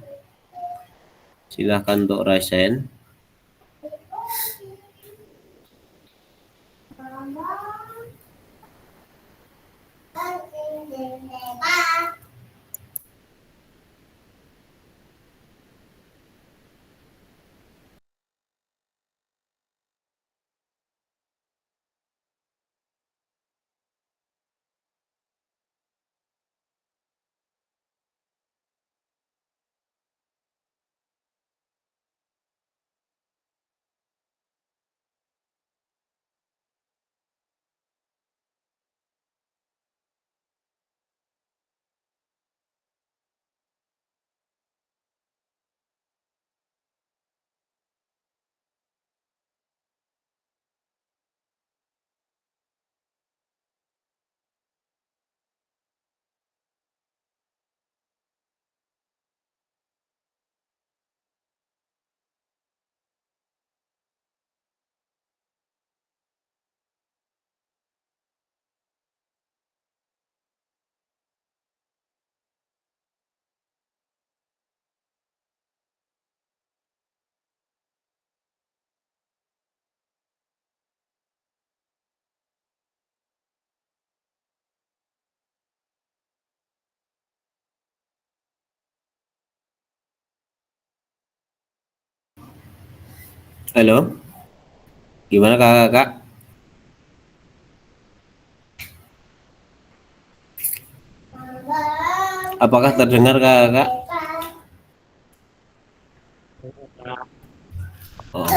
Silahkan untuk Raisen. Halo, gimana kakak? Apakah terdengar kakak? Oh.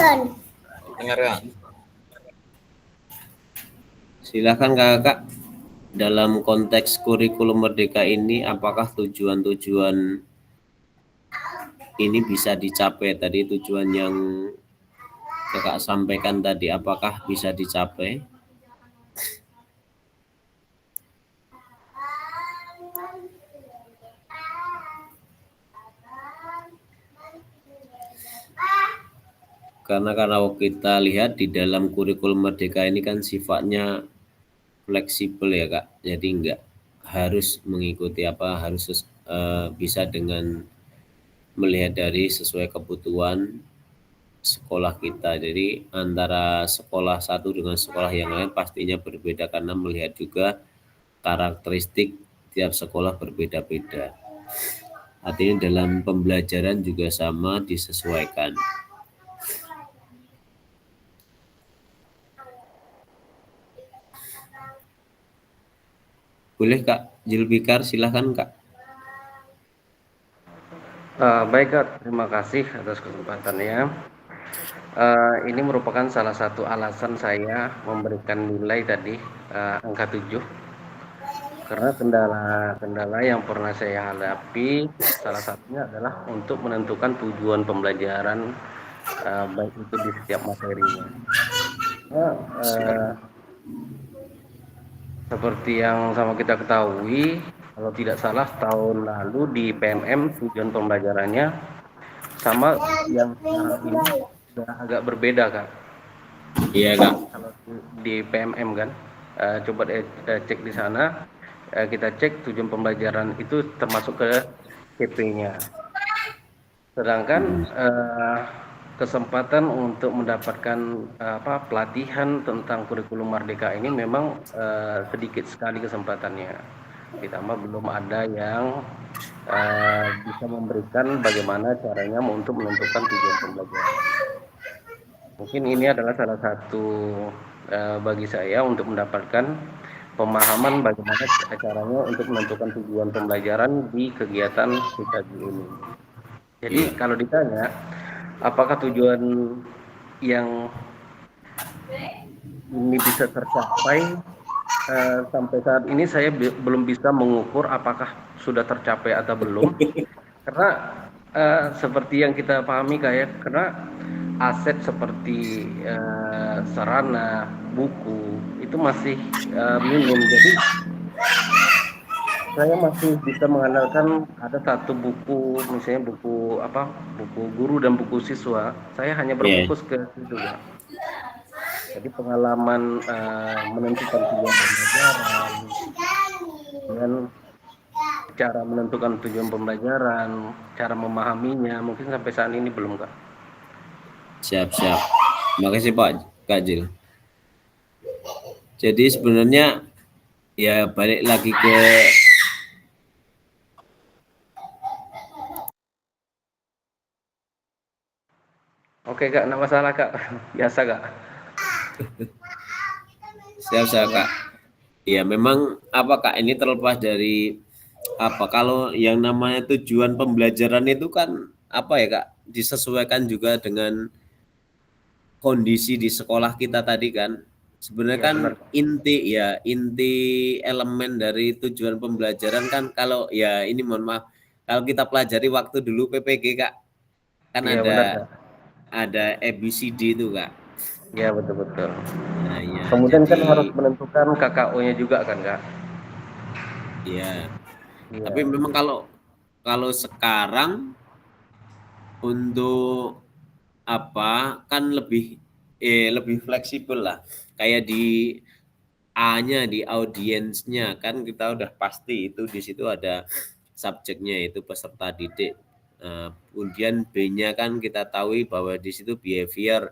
Dengar ya? Silakan kakak. Dalam konteks kurikulum merdeka ini, apakah tujuan-tujuan ini bisa dicapai? Tadi tujuan yang kakak sampaikan tadi, apakah bisa dicapai? Karena kalau kita lihat di dalam kurikulum merdeka ini kan sifatnya fleksibel ya kak, jadi enggak harus mengikuti harus bisa dengan melihat dari sesuai kebutuhan sekolah kita. Jadi antara sekolah satu dengan sekolah yang lain pastinya berbeda karena melihat juga karakteristik tiap sekolah berbeda-beda. Artinya dalam pembelajaran juga sama disesuaikan. Boleh Kak Julfikar, silahkan Kak. Baik Kak, terima kasih atas kesempatannya. Ini merupakan salah satu alasan saya memberikan nilai tadi angka 7. Karena kendala yang pernah saya hadapi salah satunya adalah untuk menentukan tujuan pembelajaran baik itu di setiap materinya. Seperti yang sama kita ketahui, kalau tidak salah tahun lalu di PMM tujuan pembelajarannya sama yang sekarang ini sudah agak berbeda Kak. Iya Kak. Kalau di PMM kan, coba cek di sana, kita cek tujuan pembelajaran itu termasuk ke KP-nya. Sedangkan kesempatan untuk mendapatkan pelatihan tentang kurikulum merdeka ini memang sedikit sekali kesempatannya. Ditambah belum ada yang bisa memberikan bagaimana caranya untuk menentukan tujuan pembelajaran. Mungkin ini adalah salah satu bagi saya untuk mendapatkan pemahaman bagaimana caranya untuk menentukan tujuan pembelajaran di kegiatan CKJ ini. Jadi kalau ditanya apakah tujuan yang ini bisa tercapai, sampai saat ini saya belum bisa mengukur apakah sudah tercapai atau belum. Karena seperti yang kita pahami kayak karena aset seperti sarana, buku itu masih minim. Jadi saya masih bisa mengandalkan ada satu buku, misalnya buku guru dan buku siswa. Saya hanya berfokus ke situ, Pak. Jadi pengalaman menentukan tujuan pembelajaran dan cara menentukan tujuan pembelajaran, cara memahaminya, mungkin sampai saat ini belum, Kak. Siap. Makasih Pak Kak Jil. Jadi sebenarnya ya balik lagi ke Oke, Kak, enggak masalah, Kak. Biasa, Kak. siap Kak. Ya memang apa Kak, ini terlepas dari apa, kalau yang namanya tujuan pembelajaran itu kan apa ya Kak, disesuaikan juga dengan kondisi di sekolah kita tadi kan. Sebenarnya Ya, kan benar. inti elemen dari tujuan pembelajaran kan, kalau ya ini mohon maaf, kalau kita pelajari waktu dulu PPG Kak, kan Iya, benar, Kak. ada ABCD itu Kak. Ya, betul. Nah ya, Kemudian kan jadi harus menentukan KKO-nya juga kan, Kak? ya, Iya. tapi memang kalau sekarang untuk apa kan lebih fleksibel lah, kayak di A-nya, di audiensnya kan kita udah pasti itu di situ ada subjeknya itu peserta didik. Kemudian B-nya kan kita tahu bahwa di situ behavior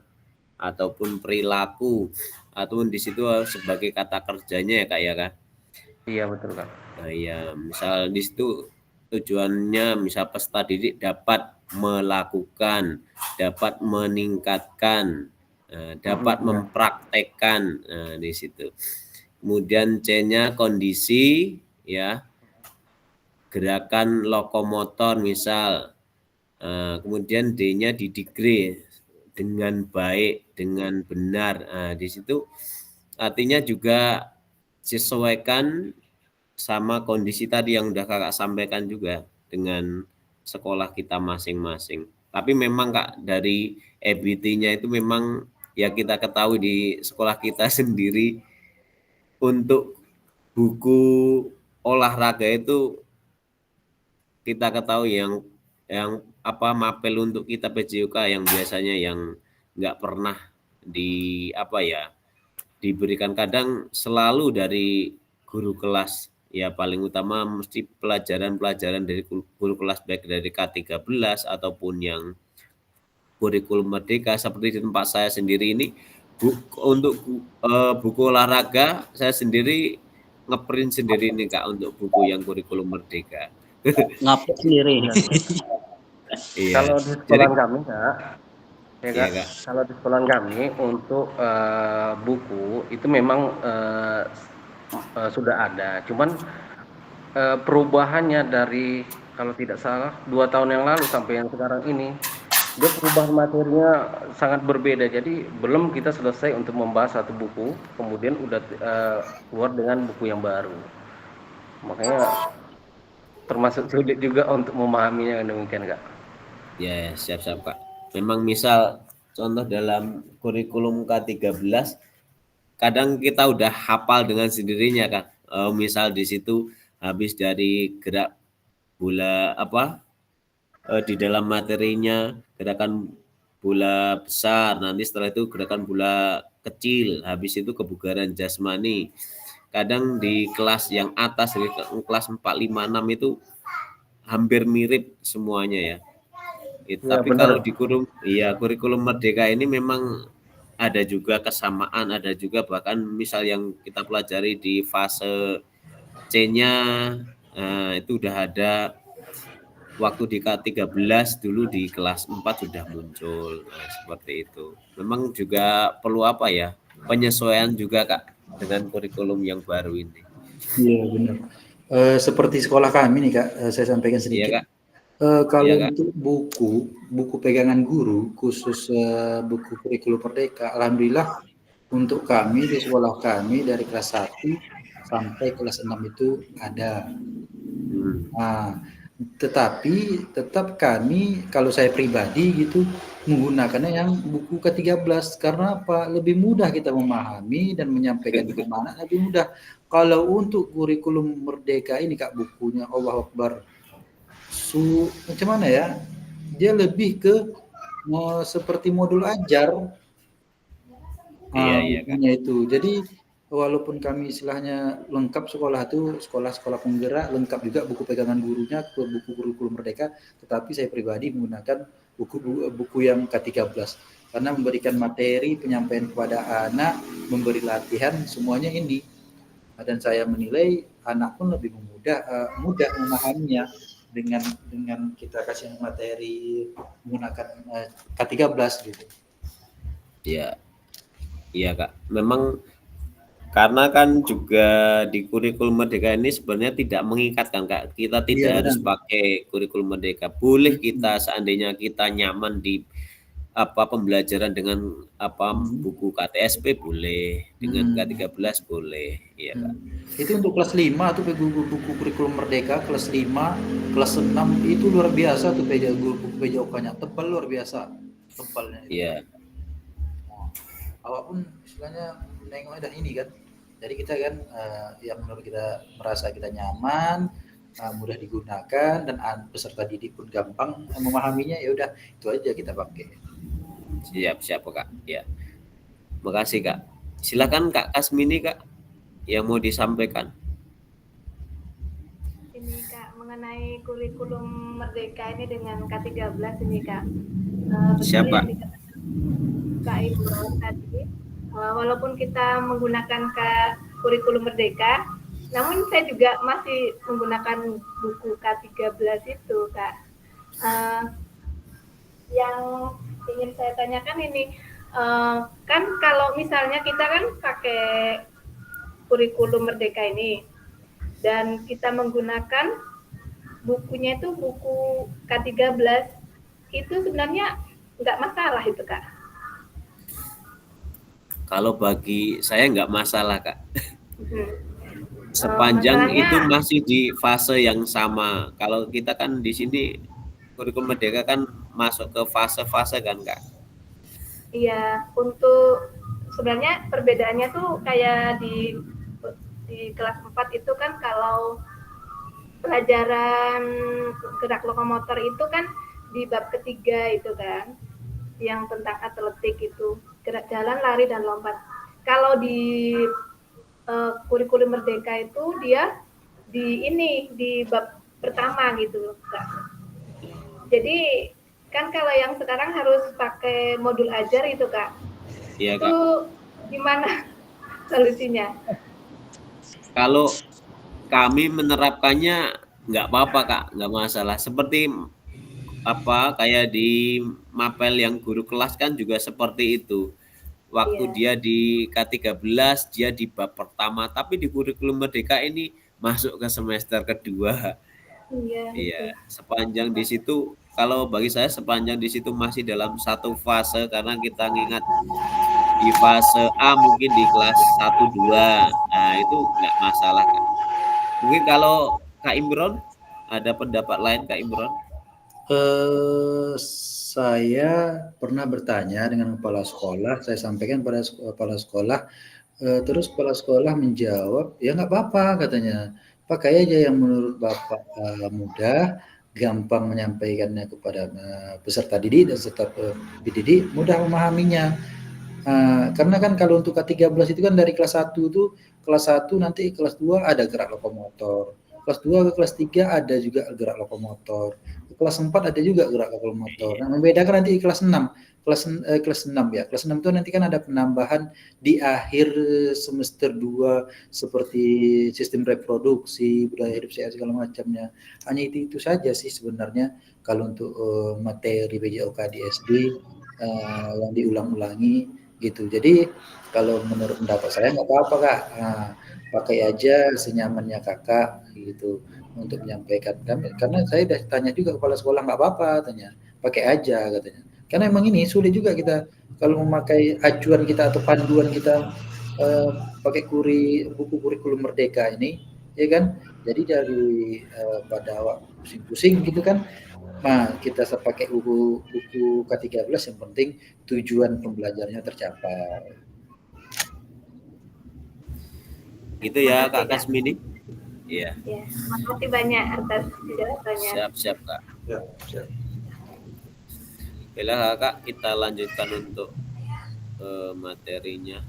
ataupun perilaku, ataupun di situ sebagai kata kerjanya ya Kak ya Kak. Iya, betul, Kak. Nah ya, misal di situ tujuannya misal peserta didik dapat melakukan, dapat meningkatkan, dapat mempraktekkan, di situ. Kemudian C-nya kondisi ya, gerakan lokomotor misal. Kemudian D-nya di degree, dengan baik, dengan benar. Di situ artinya juga sesuaikan sama kondisi tadi yang udah Kakak sampaikan juga dengan sekolah kita masing-masing. Tapi memang Kak, dari EBT-nya itu memang ya kita ketahui di sekolah kita sendiri, untuk buku olahraga itu kita ketahui yang apa, mapel untuk kita PJOK yang biasanya yang nggak pernah diberikan, kadang selalu dari guru kelas. Ya paling utama mesti pelajaran dari guru kelas, baik dari K13 ataupun yang kurikulum merdeka. Seperti di tempat saya sendiri ini, untuk buku olahraga saya sendiri ngeprint sendiri nih Kak, untuk buku yang kurikulum merdeka. Ngapet sendiri. Iya. Kalau di sekolah kami, Kak, ya Kak, Kak. kalau di sekolah kami untuk buku itu memang sudah ada. Cuman perubahannya dari, kalau tidak salah 2 tahun yang lalu sampai yang sekarang ini, dia perubahan materinya sangat berbeda. Jadi belum kita selesai untuk membahas satu buku, kemudian udah keluar dengan buku yang baru. Makanya termasuk sulit juga untuk memahaminya demikian, Kak. Ya, siap Kak. Memang misal contoh dalam kurikulum K13, kadang kita udah hafal dengan sendirinya Kak. Misal di situ habis dari gerak bola di dalam materinya gerakan bola besar, nanti setelah itu gerakan bola kecil, habis itu kebugaran jasmani. Kadang di kelas yang atas, di kelas 4, 5, 6 itu hampir mirip semuanya ya. Ya, Tapi benar. kalau di kurikulum merdeka ini memang ada juga kesamaan, ada juga bahkan misal yang kita pelajari di fase C-nya, itu udah ada waktu di K13, dulu di kelas 4 sudah muncul. Seperti itu. Memang juga perlu penyesuaian juga Kak dengan kurikulum yang baru ini. Iya benar. Seperti sekolah kami nih Kak, saya sampaikan sedikit. Iya, Kak. Kalau Iya, Kak. untuk buku pegangan guru khusus buku kurikulum merdeka, alhamdulillah untuk kami di sekolah kami dari kelas 1 sampai kelas 6 itu ada. Nah, tetapi tetap kami, kalau saya pribadi gitu, menggunakannya yang buku ke-13 karena apa? Lebih mudah kita memahami dan menyampaikan dengan anak lebih mudah. Kalau untuk kurikulum merdeka ini Kak, bukunya Allah Akbar, macam mana ya? Dia lebih ke seperti modul ajar. Iya, Kak. Bukunya itu. Jadi walaupun kami istilahnya lengkap sekolah itu, sekolah-sekolah penggerak lengkap juga buku pegangan gurunya, buku kurikulum merdeka, tetapi saya pribadi menggunakan buku yang K13 karena memberikan materi penyampaian kepada anak, memberi latihan, semuanya ini. Dan saya menilai anak pun lebih mudah memahaminya dengan kita kasih materi menggunakan K13 gitu. Iya, iya Kak. Memang karena kan juga di kurikulum merdeka ini sebenarnya tidak mengikat kan Kak. Kita tidak harus pakai kurikulum merdeka. Boleh kita seandainya kita nyaman di pembelajaran dengan buku KTSP boleh, dengan K13 boleh, ya Kak. Itu untuk kelas 5 tuh buku kurikulum merdeka kelas 5, kelas 6 itu luar biasa tuh buku PJOK-nya, tebal luar biasa tebalnya. Iya. Awak pun istilahnya nengoknya dan ini kan. Jadi kita kan yang menurut kita merasa kita nyaman, mudah digunakan dan peserta didik pun gampang memahaminya, ya udah itu aja kita pakai. Siap Kak. Ya. Makasih Kak. Silakan Kak Kasmini Kak yang mau disampaikan. Ini Kak mengenai kurikulum merdeka ini dengan K13 ini Kak. Siapa? Kak Imron tadi, walaupun kita menggunakan kurikulum merdeka, namun saya juga masih menggunakan buku K13 itu Kak. Yang ingin saya tanyakan ini, kan kalau misalnya kita kan pakai kurikulum merdeka ini, dan kita menggunakan bukunya itu buku K13, itu sebenarnya nggak masalah itu Kak? Kalau bagi saya nggak masalah Kak. Sepanjang itu masih di fase yang sama. Kalau kita kan di sini kurikulum merdeka kan masuk ke fase-fase kan Kak? Iya, untuk sebenarnya perbedaannya tuh kayak di kelas 4 itu kan kalau pelajaran gerak lokomotor itu kan di bab ketiga itu kan, yang tentang atletik itu. Gerak jalan, lari, dan lompat. Kalau di kurikulum merdeka itu dia di bab pertama gitu Kak. Jadi kan kalau yang sekarang harus pakai modul ajar itu Kak. Iya Kak. Itu gimana solusinya? Kalau kami menerapkannya nggak apa-apa Kak, nggak masalah. Seperti kayak di mapel yang guru kelas kan juga seperti itu. Waktu dia di K13 dia di bab pertama, tapi di kurikulum merdeka ini masuk ke semester kedua. Iya, sepanjang di situ, kalau bagi saya sepanjang di situ masih dalam satu fase, karena kita ngingat di fase A mungkin di kelas 1-2, nah itu nggak masalah Kak. Mungkin kalau Kak Imron ada pendapat lain Kak Imron? Saya pernah bertanya dengan kepala sekolah, saya sampaikan pada kepala sekolah, terus kepala sekolah menjawab, ya nggak apa-apa katanya, pakai aja yang menurut Bapak mudah, gampang menyampaikannya kepada peserta didik dan peserta didik mudah memahaminya. Karena kan kalau untuk K13 itu kan dari kelas 1 itu, kelas 1 nanti kelas 2 ada gerak lokomotor, kelas 2 ke kelas 3 ada juga gerak lokomotor, kelas 4 ada juga gerak lokomotor. Nah, membedakan nanti kelas 6. Kelas 6 ya. Kelas 6 itu nanti kan ada penambahan di akhir semester 2 seperti sistem reproduksi, budaya hidup sehat segala macamnya. Hanya itu saja sih sebenarnya kalau untuk materi PJOK di SD yang diulang-ulangi gitu. Jadi kalau menurut pendapat saya nggak apa-apa Kak. Pakai aja senyamannya Kakak gitu untuk menyampaikan, karena saya udah tanya juga kepala sekolah, nggak apa-apa tanya, pakai aja katanya, karena emang ini sulit juga kita kalau memakai acuan kita atau panduan kita pakai buku kurikulum merdeka ini ya kan, jadi dari pada awal pusing-pusing gitu kan, nah kita pakai buku K13 yang penting tujuan pembelajarannya tercapai. Gitu ya Kak Kasmini. Iya. Ya, makasih banyak atas penjelasannya. Siap Kak. Siap. Baiklah Kak, kita lanjutkan untuk materinya.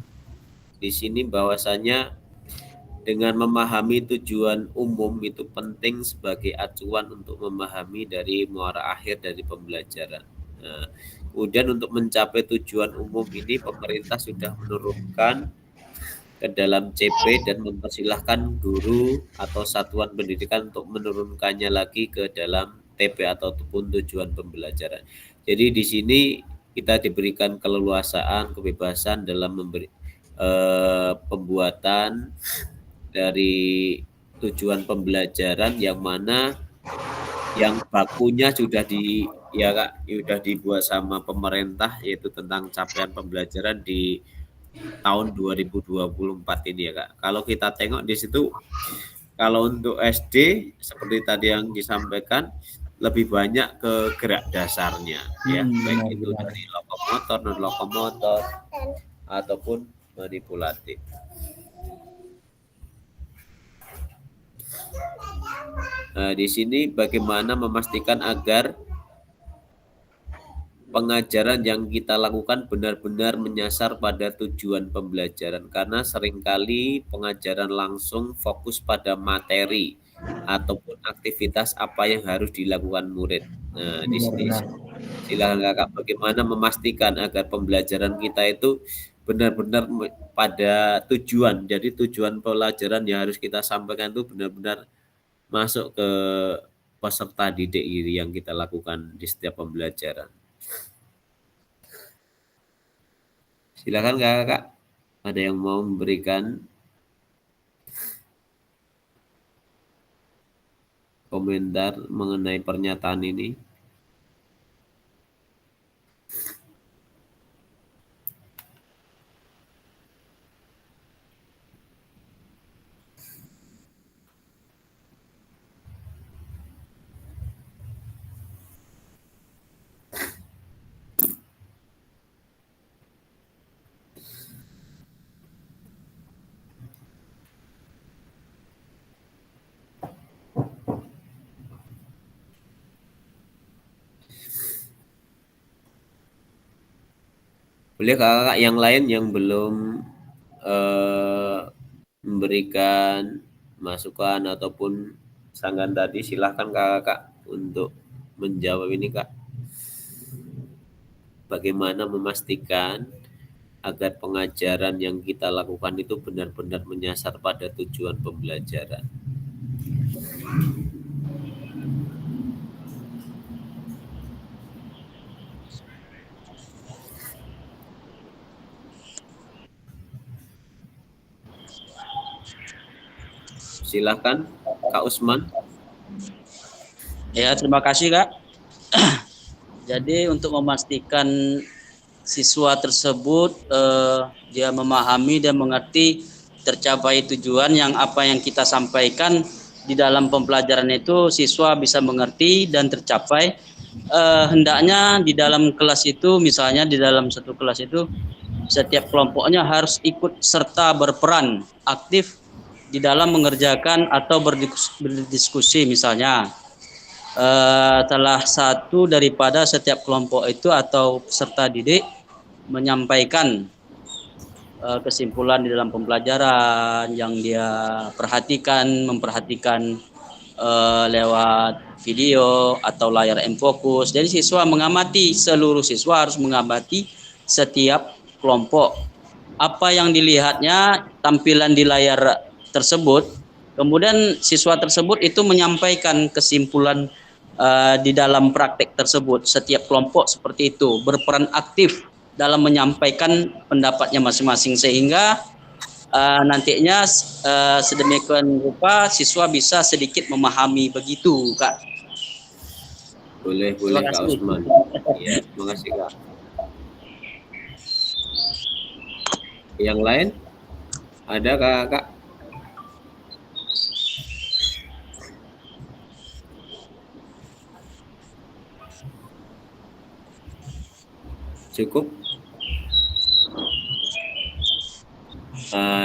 di sini bahwasanya dengan memahami tujuan umum itu penting sebagai acuan untuk memahami dari muara akhir dari pembelajaran. Nah, kemudian untuk mencapai tujuan umum ini pemerintah sudah menurunkan ke dalam CP dan mempersilahkan guru atau satuan pendidikan untuk menurunkannya lagi ke dalam TP ataupun tujuan pembelajaran. Jadi di sini kita diberikan keleluasaan, kebebasan dalam memberi pembuatan dari tujuan pembelajaran yang mana yang bakunya sudah sudah dibuat sama pemerintah, yaitu tentang capaian pembelajaran di tahun 2024 ini ya Kak. Kalau kita tengok di situ, kalau untuk SD seperti tadi yang disampaikan lebih banyak ke gerak dasarnya ya, baik itu dari lokomotor, non lokomotor ataupun manipulatif. Nah, di sini bagaimana memastikan agar pengajaran yang kita lakukan benar-benar menyasar pada tujuan pembelajaran, karena seringkali pengajaran langsung fokus pada materi ataupun aktivitas apa yang harus dilakukan murid. Nah, di sini silakan Kakak bagaimana memastikan agar pembelajaran kita itu benar-benar pada tujuan. Jadi tujuan pelajaran yang harus kita sampaikan itu benar-benar masuk ke peserta didik yang kita lakukan di setiap pembelajaran. Silakan Kakak, ada yang mau memberikan komentar mengenai pernyataan ini? Boleh Kakak yang lain yang belum memberikan masukan ataupun sanggahan tadi, silahkan Kakak untuk menjawab ini Kak. Bagaimana memastikan agar pengajaran yang kita lakukan itu benar-benar menyasar pada tujuan pembelajaran? Silakan Kak Usman. Ya, terima kasih Kak. Jadi untuk memastikan siswa tersebut dia memahami dan mengerti tercapai tujuan yang apa yang kita sampaikan di dalam pembelajaran itu, siswa bisa mengerti dan tercapai. Hendaknya di dalam kelas itu, misalnya di dalam satu kelas itu setiap kelompoknya harus ikut serta berperan aktif di dalam mengerjakan atau berdiskusi. Misalnya salah satu daripada setiap kelompok itu atau peserta didik menyampaikan kesimpulan di dalam pembelajaran yang dia memperhatikan lewat video atau layar M-Focus. Jadi seluruh siswa harus mengamati setiap kelompok. Apa yang dilihatnya tampilan di layar tersebut, kemudian siswa tersebut itu menyampaikan kesimpulan di dalam praktek tersebut. Setiap kelompok seperti itu berperan aktif dalam menyampaikan pendapatnya masing-masing, sehingga nantinya sedemikian rupa siswa bisa sedikit memahami, begitu Kak. Boleh Kak Usman. Ya, terima kasih Kak. Yang lain ada Kak? Cukup.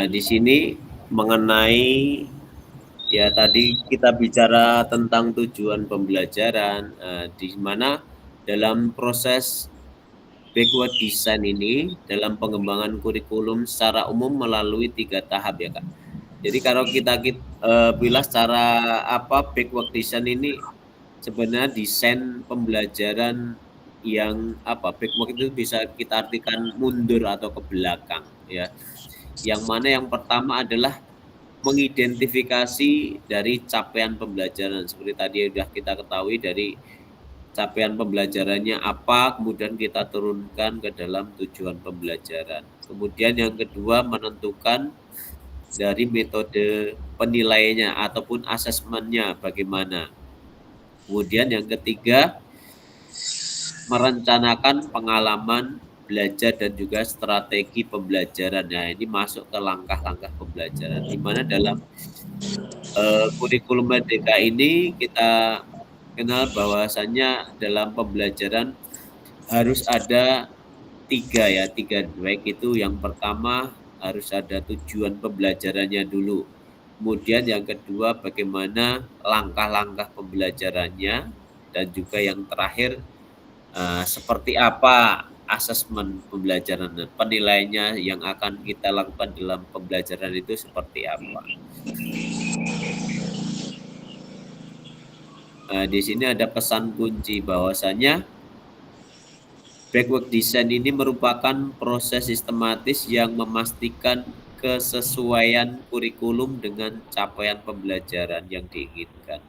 Di sini mengenai ya tadi kita bicara tentang tujuan pembelajaran, di mana dalam proses backward design ini dalam pengembangan kurikulum secara umum melalui 3 tahap ya Kak. Jadi kalau kita bilang secara backward design ini sebenarnya desain pembelajaran yang backward itu bisa kita artikan mundur atau ke belakang ya. Yang mana yang pertama adalah mengidentifikasi dari capaian pembelajaran seperti tadi sudah kita ketahui dari capaian pembelajarannya apa, kemudian kita turunkan ke dalam tujuan pembelajaran. Kemudian yang kedua menentukan dari metode penilaiannya ataupun asesmennya bagaimana. Kemudian yang ketiga merencanakan pengalaman belajar dan juga strategi pembelajaran. Nah, ini masuk ke langkah-langkah pembelajaran di mana dalam kurikulum Merdeka ini kita kenal bahwasannya dalam pembelajaran harus ada tiga, baik itu yang pertama harus ada tujuan pembelajarannya dulu, kemudian yang kedua bagaimana langkah-langkah pembelajarannya, dan juga yang terakhir seperti apa asesmen pembelajaran, penilaiannya yang akan kita lakukan dalam pembelajaran itu seperti apa. Di sini ada pesan kunci bahwasanya backward design ini merupakan proses sistematis yang memastikan kesesuaian kurikulum dengan capaian pembelajaran yang diinginkan.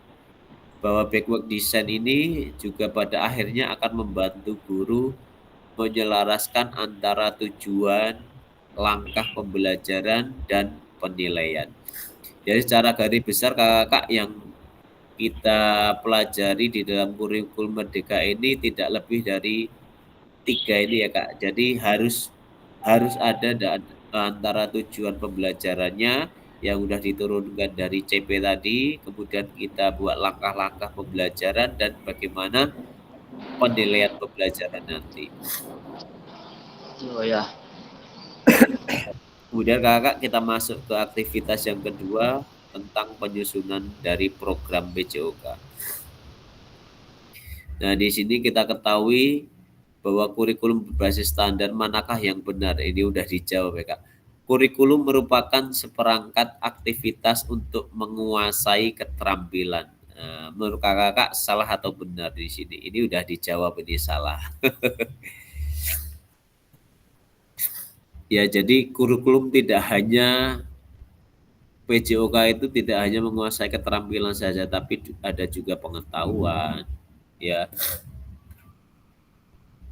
Bahwa backward design ini juga pada akhirnya akan membantu guru menyelaraskan antara tujuan, langkah pembelajaran, dan penilaian. Jadi secara garis besar kakak yang kita pelajari di dalam kurikulum Merdeka ini tidak lebih dari 3 ini ya Kak. Jadi harus ada antara tujuan pembelajarannya yang sudah diturunkan dari CP tadi, kemudian kita buat langkah-langkah pembelajaran dan bagaimana penilaian pembelajaran nanti. Oh ya. Kemudian kakak kita masuk ke aktivitas yang kedua tentang penyusunan dari program PJOK. Nah, di sini kita ketahui bahwa kurikulum berbasis standar manakah yang benar. Ini udah dijawab ya Kak. Kurikulum merupakan seperangkat aktivitas untuk menguasai keterampilan. Menurut kakak salah atau benar di sini? Ini udah dijawab, ini salah. Ya, jadi kurikulum tidak hanya PJOK itu tidak hanya menguasai keterampilan saja, tapi ada juga pengetahuan, ya,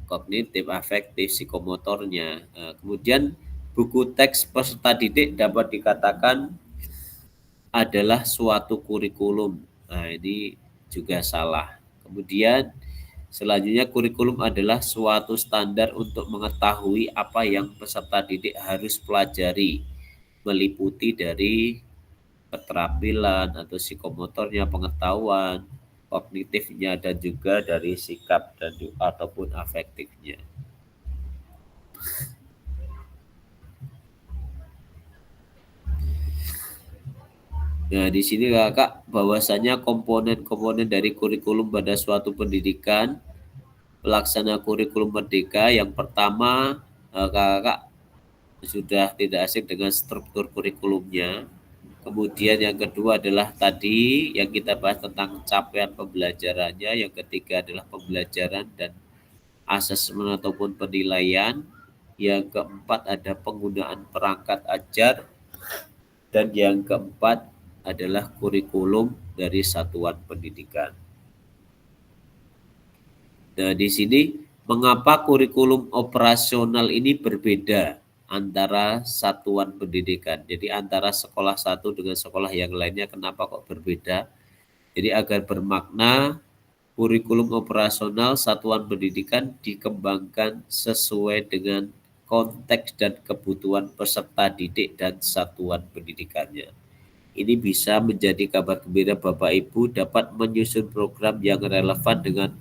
kognitif, afektif, psikomotornya. Kemudian buku teks peserta didik dapat dikatakan adalah suatu kurikulum. Nah, ini juga salah. Kemudian selanjutnya kurikulum adalah suatu standar untuk mengetahui apa yang peserta didik harus pelajari, meliputi dari keterampilan atau psikomotornya, pengetahuan, kognitifnya, dan juga dari sikap dan ataupun afektifnya. Nah, di sini kakak bahwasanya komponen-komponen dari kurikulum pada suatu pendidikan pelaksana kurikulum Merdeka yang pertama kakak sudah tidak asing dengan struktur kurikulumnya. Kemudian yang kedua adalah tadi yang kita bahas tentang capaian pembelajarannya. Yang ketiga adalah pembelajaran dan asesmen ataupun penilaian. Yang keempat ada penggunaan perangkat ajar. Dan yang keempat adalah kurikulum dari satuan pendidikan. Nah, di sini mengapa kurikulum operasional ini berbeda antara satuan pendidikan. Jadi antara sekolah satu dengan sekolah yang lainnya kenapa kok berbeda? Jadi agar bermakna kurikulum operasional satuan pendidikan dikembangkan sesuai dengan konteks dan kebutuhan peserta didik dan satuan pendidikannya. Ini bisa menjadi kabar gembira Bapak Ibu dapat menyusun program yang relevan dengan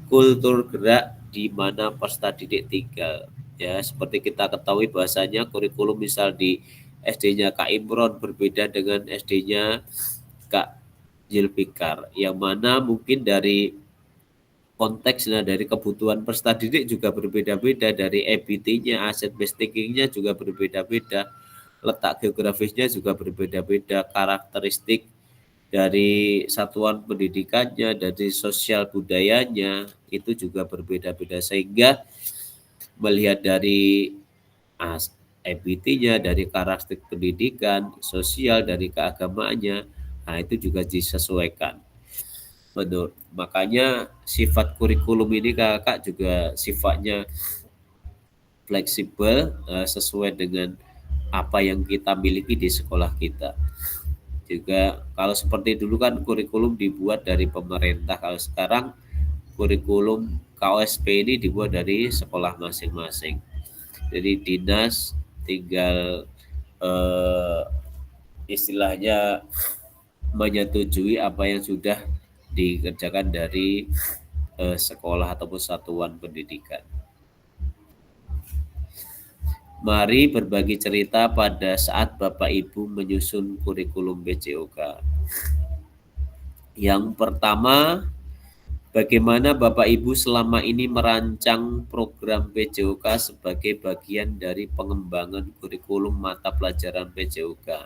kultur gerak di mana peserta didik tinggal. Ya, seperti kita ketahui bahasanya kurikulum misal di SD-nya Kak Imron berbeda dengan SD-nya Kak Zulfikar, yang mana mungkin dari konteksnya, dari kebutuhan peserta didik juga berbeda-beda, dari EBT-nya, asset based thinking-nya juga berbeda-beda, letak geografisnya juga berbeda-beda, karakteristik dari satuan pendidikannya, dari sosial budayanya itu juga berbeda-beda, sehingga melihat dari EBT-nya, dari karakteristik pendidikan, sosial, dari keagamaannya, nah itu juga disesuaikan. Makanya sifat kurikulum ini kakak juga sifatnya fleksibel, sesuai dengan apa yang kita miliki di sekolah kita. Juga kalau seperti dulu kan kurikulum dibuat dari pemerintah, kalau sekarang kurikulum KOSP ini dibuat dari sekolah masing-masing. Jadi dinas tinggal istilahnya menyetujui apa yang sudah dikerjakan dari sekolah ataupun satuan pendidikan. Mari berbagi cerita pada saat Bapak Ibu menyusun kurikulum PJOK. Yang pertama, bagaimana Bapak Ibu selama ini merancang program PJOK sebagai bagian dari pengembangan kurikulum mata pelajaran PJOK?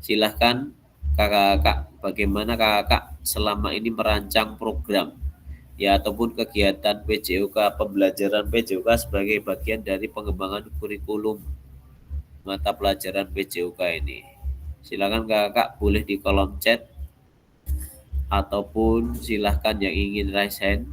Silahkan kakak, bagaimana kakak selama ini merancang program ya ataupun kegiatan PJOK, pembelajaran PJOK sebagai bagian dari pengembangan kurikulum mata pelajaran PJOK ini? Silakan kakak, boleh di kolom chat ataupun silahkan yang ingin raise hand.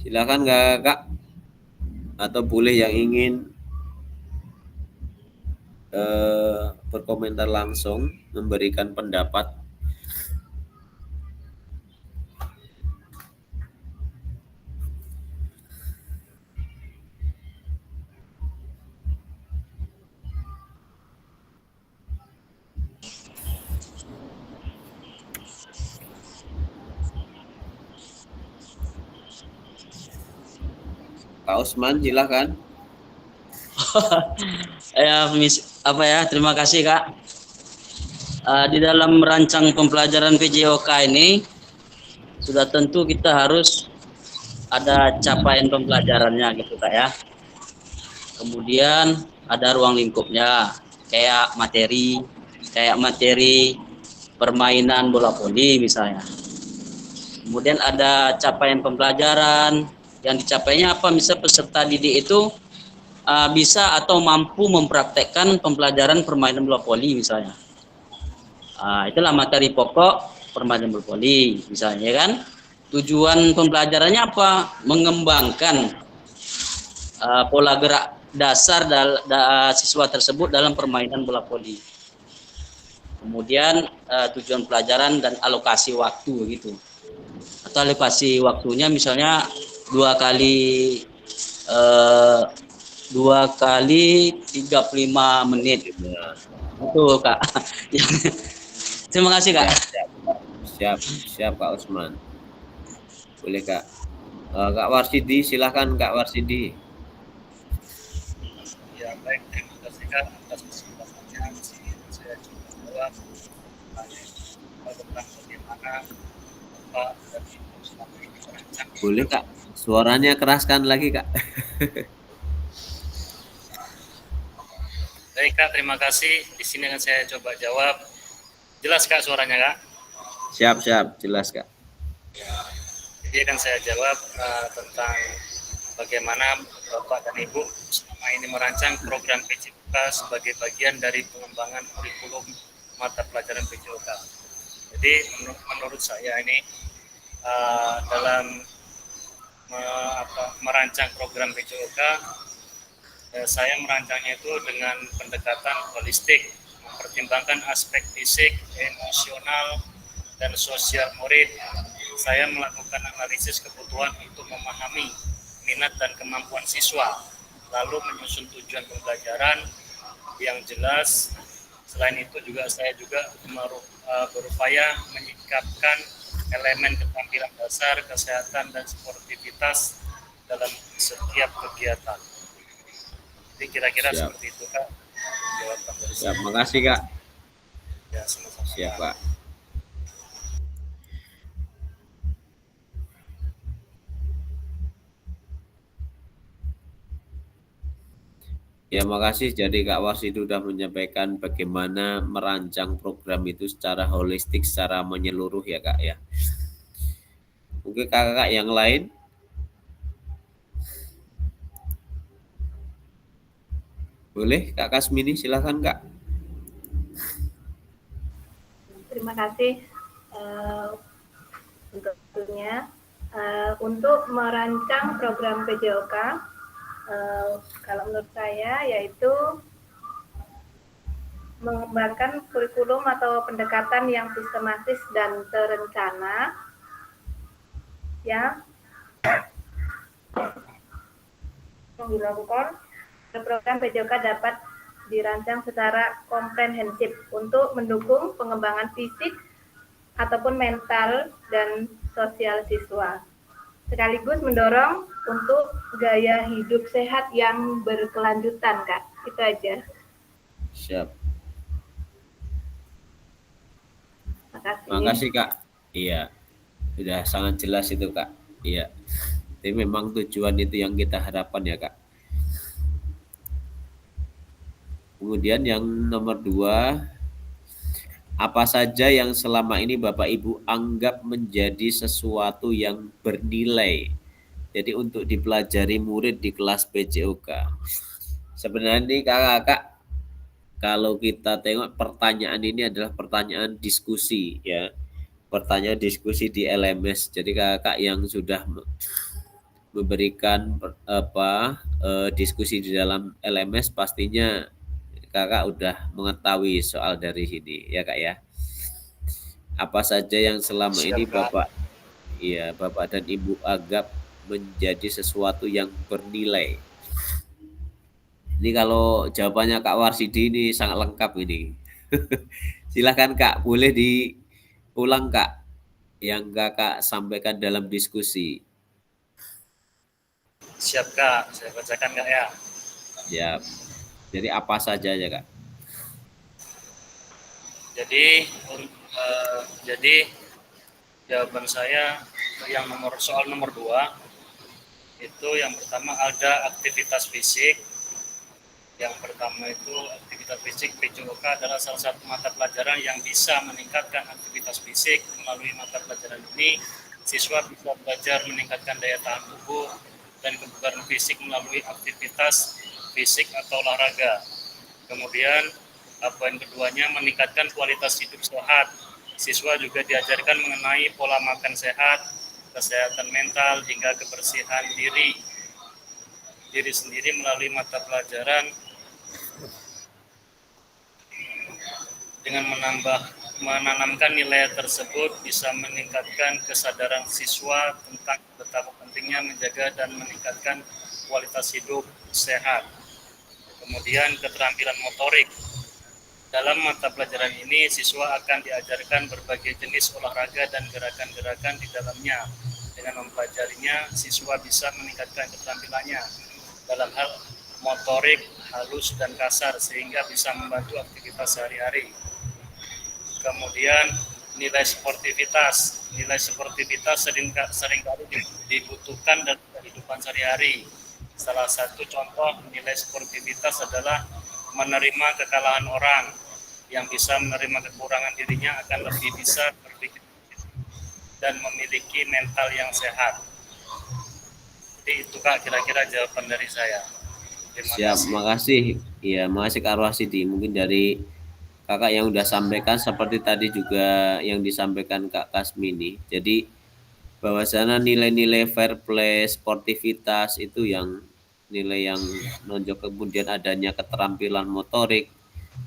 Silakan kakak, atau boleh yang ingin berkomentar langsung, memberikan pendapat. Kak Usman, silakan. Terima kasih Kak. Di dalam merancang pembelajaran PJOK ini sudah tentu kita harus ada capaian pembelajarannya gitu Kak ya. Kemudian ada ruang lingkupnya, kayak materi permainan bola voli misalnya. Kemudian ada capaian pembelajaran, yang dicapainya apa? Misal peserta didik itu bisa atau mampu mempraktekkan pembelajaran permainan bola voli misalnya. Itulah materi pokok permainan bola voli misalnya kan. Tujuan pembelajarannya apa? Mengembangkan pola gerak dasar siswa tersebut dalam permainan bola voli. Kemudian tujuan pelajaran dan alokasi waktu gitu. Atau alokasi waktunya misalnya 2 kali 35 menit. Betul Kak. Terima kasih Kak. Siap Kak Usman. Boleh Kak. Kak Warsidi, silahkan Kak Warsidi. Ya baik, terima kasih Kak atas kesempatannya. Saya coba jawab tentang bagaimana Bapak dan Ibu selama ini merancang. Boleh Kak. Suaranya keraskan lagi Kak. Baik Kak, terima kasih. Di sini akan saya coba jawab. Jelas Kak suaranya Kak? Siap, jelas Kak. Jadi akan saya jawab tentang bagaimana Bapak dan Ibu selama ini merancang program PJOK sebagai bagian dari pengembangan kurikulum mata pelajaran PJOK. Jadi menurut saya ini dalam merancang program PJOK, saya merancangnya itu dengan pendekatan holistik, mempertimbangkan aspek fisik, emosional, dan sosial murid. Saya melakukan analisis kebutuhan untuk memahami minat dan kemampuan siswa, lalu menyusun tujuan pembelajaran yang jelas. Selain itu juga saya berupaya menyingkapkan elemen keterampilan dasar, kesehatan, dan sportivitas dalam setiap kegiatan. Jadi kira-kira seperti itu, Kak. Jawaban dari saya. Siap, makasih, Kak. Ya, sama-sama. Siap, Pak. Ya, makasih. Jadi Kak Warsi sudah menyampaikan bagaimana merancang program itu secara holistik, secara menyeluruh ya Kak ya. Mungkin kakak yang lain? Boleh Kak Kasmini, silakan Kak. Terima kasih untuknya. Untuk merancang program PJOK, kalau menurut saya yaitu mengembangkan kurikulum atau pendekatan yang sistematis dan terencana yang dilakukan. Program PJOK dapat dirancang secara komprehensif untuk mendukung pengembangan fisik ataupun mental dan sosial siswa, sekaligus mendorong untuk gaya hidup sehat yang berkelanjutan, Kak. Itu aja. Siap. Makasih. Makasih Kak. Iya, sudah sangat jelas itu Kak. Iya. Jadi memang tujuan itu yang kita harapkan ya Kak. Kemudian yang nomor 2, apa saja yang selama ini Bapak Ibu anggap menjadi sesuatu yang bernilai, jadi untuk dipelajari murid di kelas PJOK. Sebenarnya ini kakak, kalau kita tengok pertanyaan ini adalah pertanyaan diskusi ya, pertanyaan diskusi di LMS. Jadi kakak yang sudah memberikan diskusi di dalam LMS pastinya kakak udah mengetahui soal dari sini ya Kak ya. Apa saja yang selama ini Bapak dan Ibu anggap menjadi sesuatu yang bernilai. Ini kalau jawabannya Kak Warsidi ini sangat lengkap ini. Silakan Kak, boleh diulang Kak yang Kakak sampaikan dalam diskusi. Siap Kak, saya bacakan Kak ya. Siap. Jadi apa saja ya Kak? Jadi jawaban saya yang soal nomor 2 itu yang pertama ada aktivitas fisik. Yang pertama itu aktivitas fisik PJOK adalah salah satu mata pelajaran yang bisa meningkatkan aktivitas fisik. Melalui mata pelajaran ini siswa bisa belajar meningkatkan daya tahan tubuh dan kebugaran fisik melalui aktivitas fisik atau olahraga. Kemudian poin keduanya meningkatkan kualitas hidup sehat. Siswa juga diajarkan mengenai pola makan sehat, kesehatan mental hingga kebersihan diri sendiri melalui mata pelajaran. Dengan menanamkan nilai tersebut bisa meningkatkan kesadaran siswa tentang betapa pentingnya menjaga dan meningkatkan kualitas hidup sehat. Kemudian keterampilan motorik. Dalam mata pelajaran ini, siswa akan diajarkan berbagai jenis olahraga dan gerakan-gerakan di dalamnya. Dengan mempelajarinya, siswa bisa meningkatkan keterampilannya dalam hal motorik, halus, dan kasar, sehingga bisa membantu aktivitas sehari-hari. Kemudian nilai sportivitas. Nilai sportivitas seringkali dibutuhkan dalam kehidupan sehari-hari. Salah satu contoh nilai sportivitas adalah menerima kekalahan orang. Yang bisa menerima kekurangan dirinya akan lebih bisa berpikir dan memiliki mental yang sehat. Jadi itu Kak kira-kira jawaban dari saya. Siap, makasih. Iya, makasih Kak Warsidi. Mungkin dari kakak yang udah sampaikan seperti tadi juga yang disampaikan Kak Kasmini. Jadi bahwasanya nilai-nilai fair play, sportivitas itu yang nilai yang menonjol, kemudian adanya keterampilan motorik,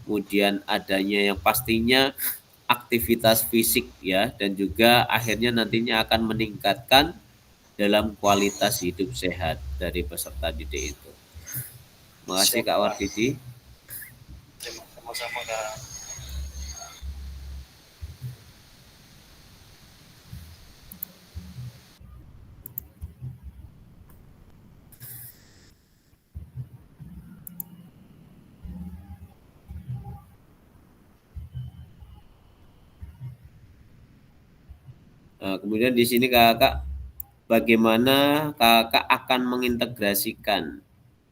kemudian adanya yang pastinya aktivitas fisik ya, dan juga akhirnya nantinya akan meningkatkan dalam kualitas hidup sehat dari peserta didik itu. Terima kasih Kak Wardidi. Sama-sama Kak. Nah, kemudian di sini kakak, bagaimana kakak akan mengintegrasikan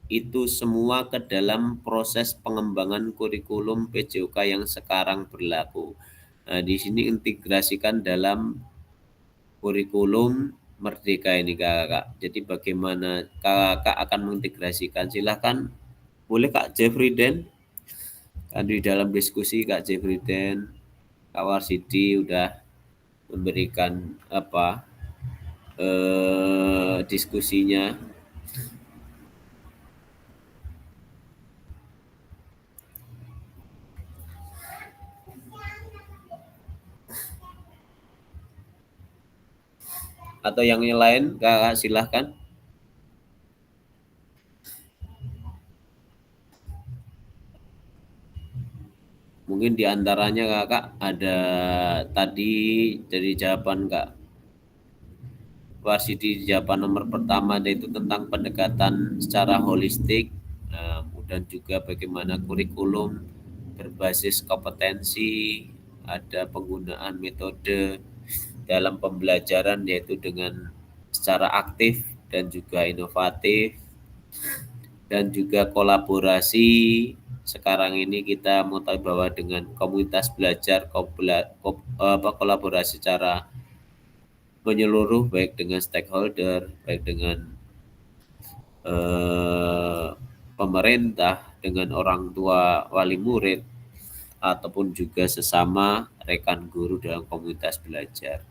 itu semua ke dalam proses pengembangan kurikulum PJOK yang sekarang berlaku. Nah, di sini integrasikan dalam kurikulum Merdeka ini kakak. Jadi bagaimana kakak akan mengintegrasikan? Silahkan, boleh Kak Jeffrey Den. Kan di dalam diskusi Kak Jeffrey Den, Kak Warsidi udah memberikan diskusinya. Atau yang lain, Kakak silahkan. Mungkin diantaranya Kakak ada tadi dari jawaban Kak Warsidi, jawaban nomor pertama yaitu tentang pendekatan secara holistik, dan juga bagaimana kurikulum berbasis kompetensi, ada penggunaan metode dalam pembelajaran yaitu dengan secara aktif dan juga inovatif, dan juga kolaborasi. Sekarang ini kita mau tahu bahwa dengan komunitas belajar kolaborasi secara menyeluruh, baik dengan stakeholder, baik dengan pemerintah, dengan orang tua, wali murid, ataupun juga sesama rekan guru dalam komunitas belajar.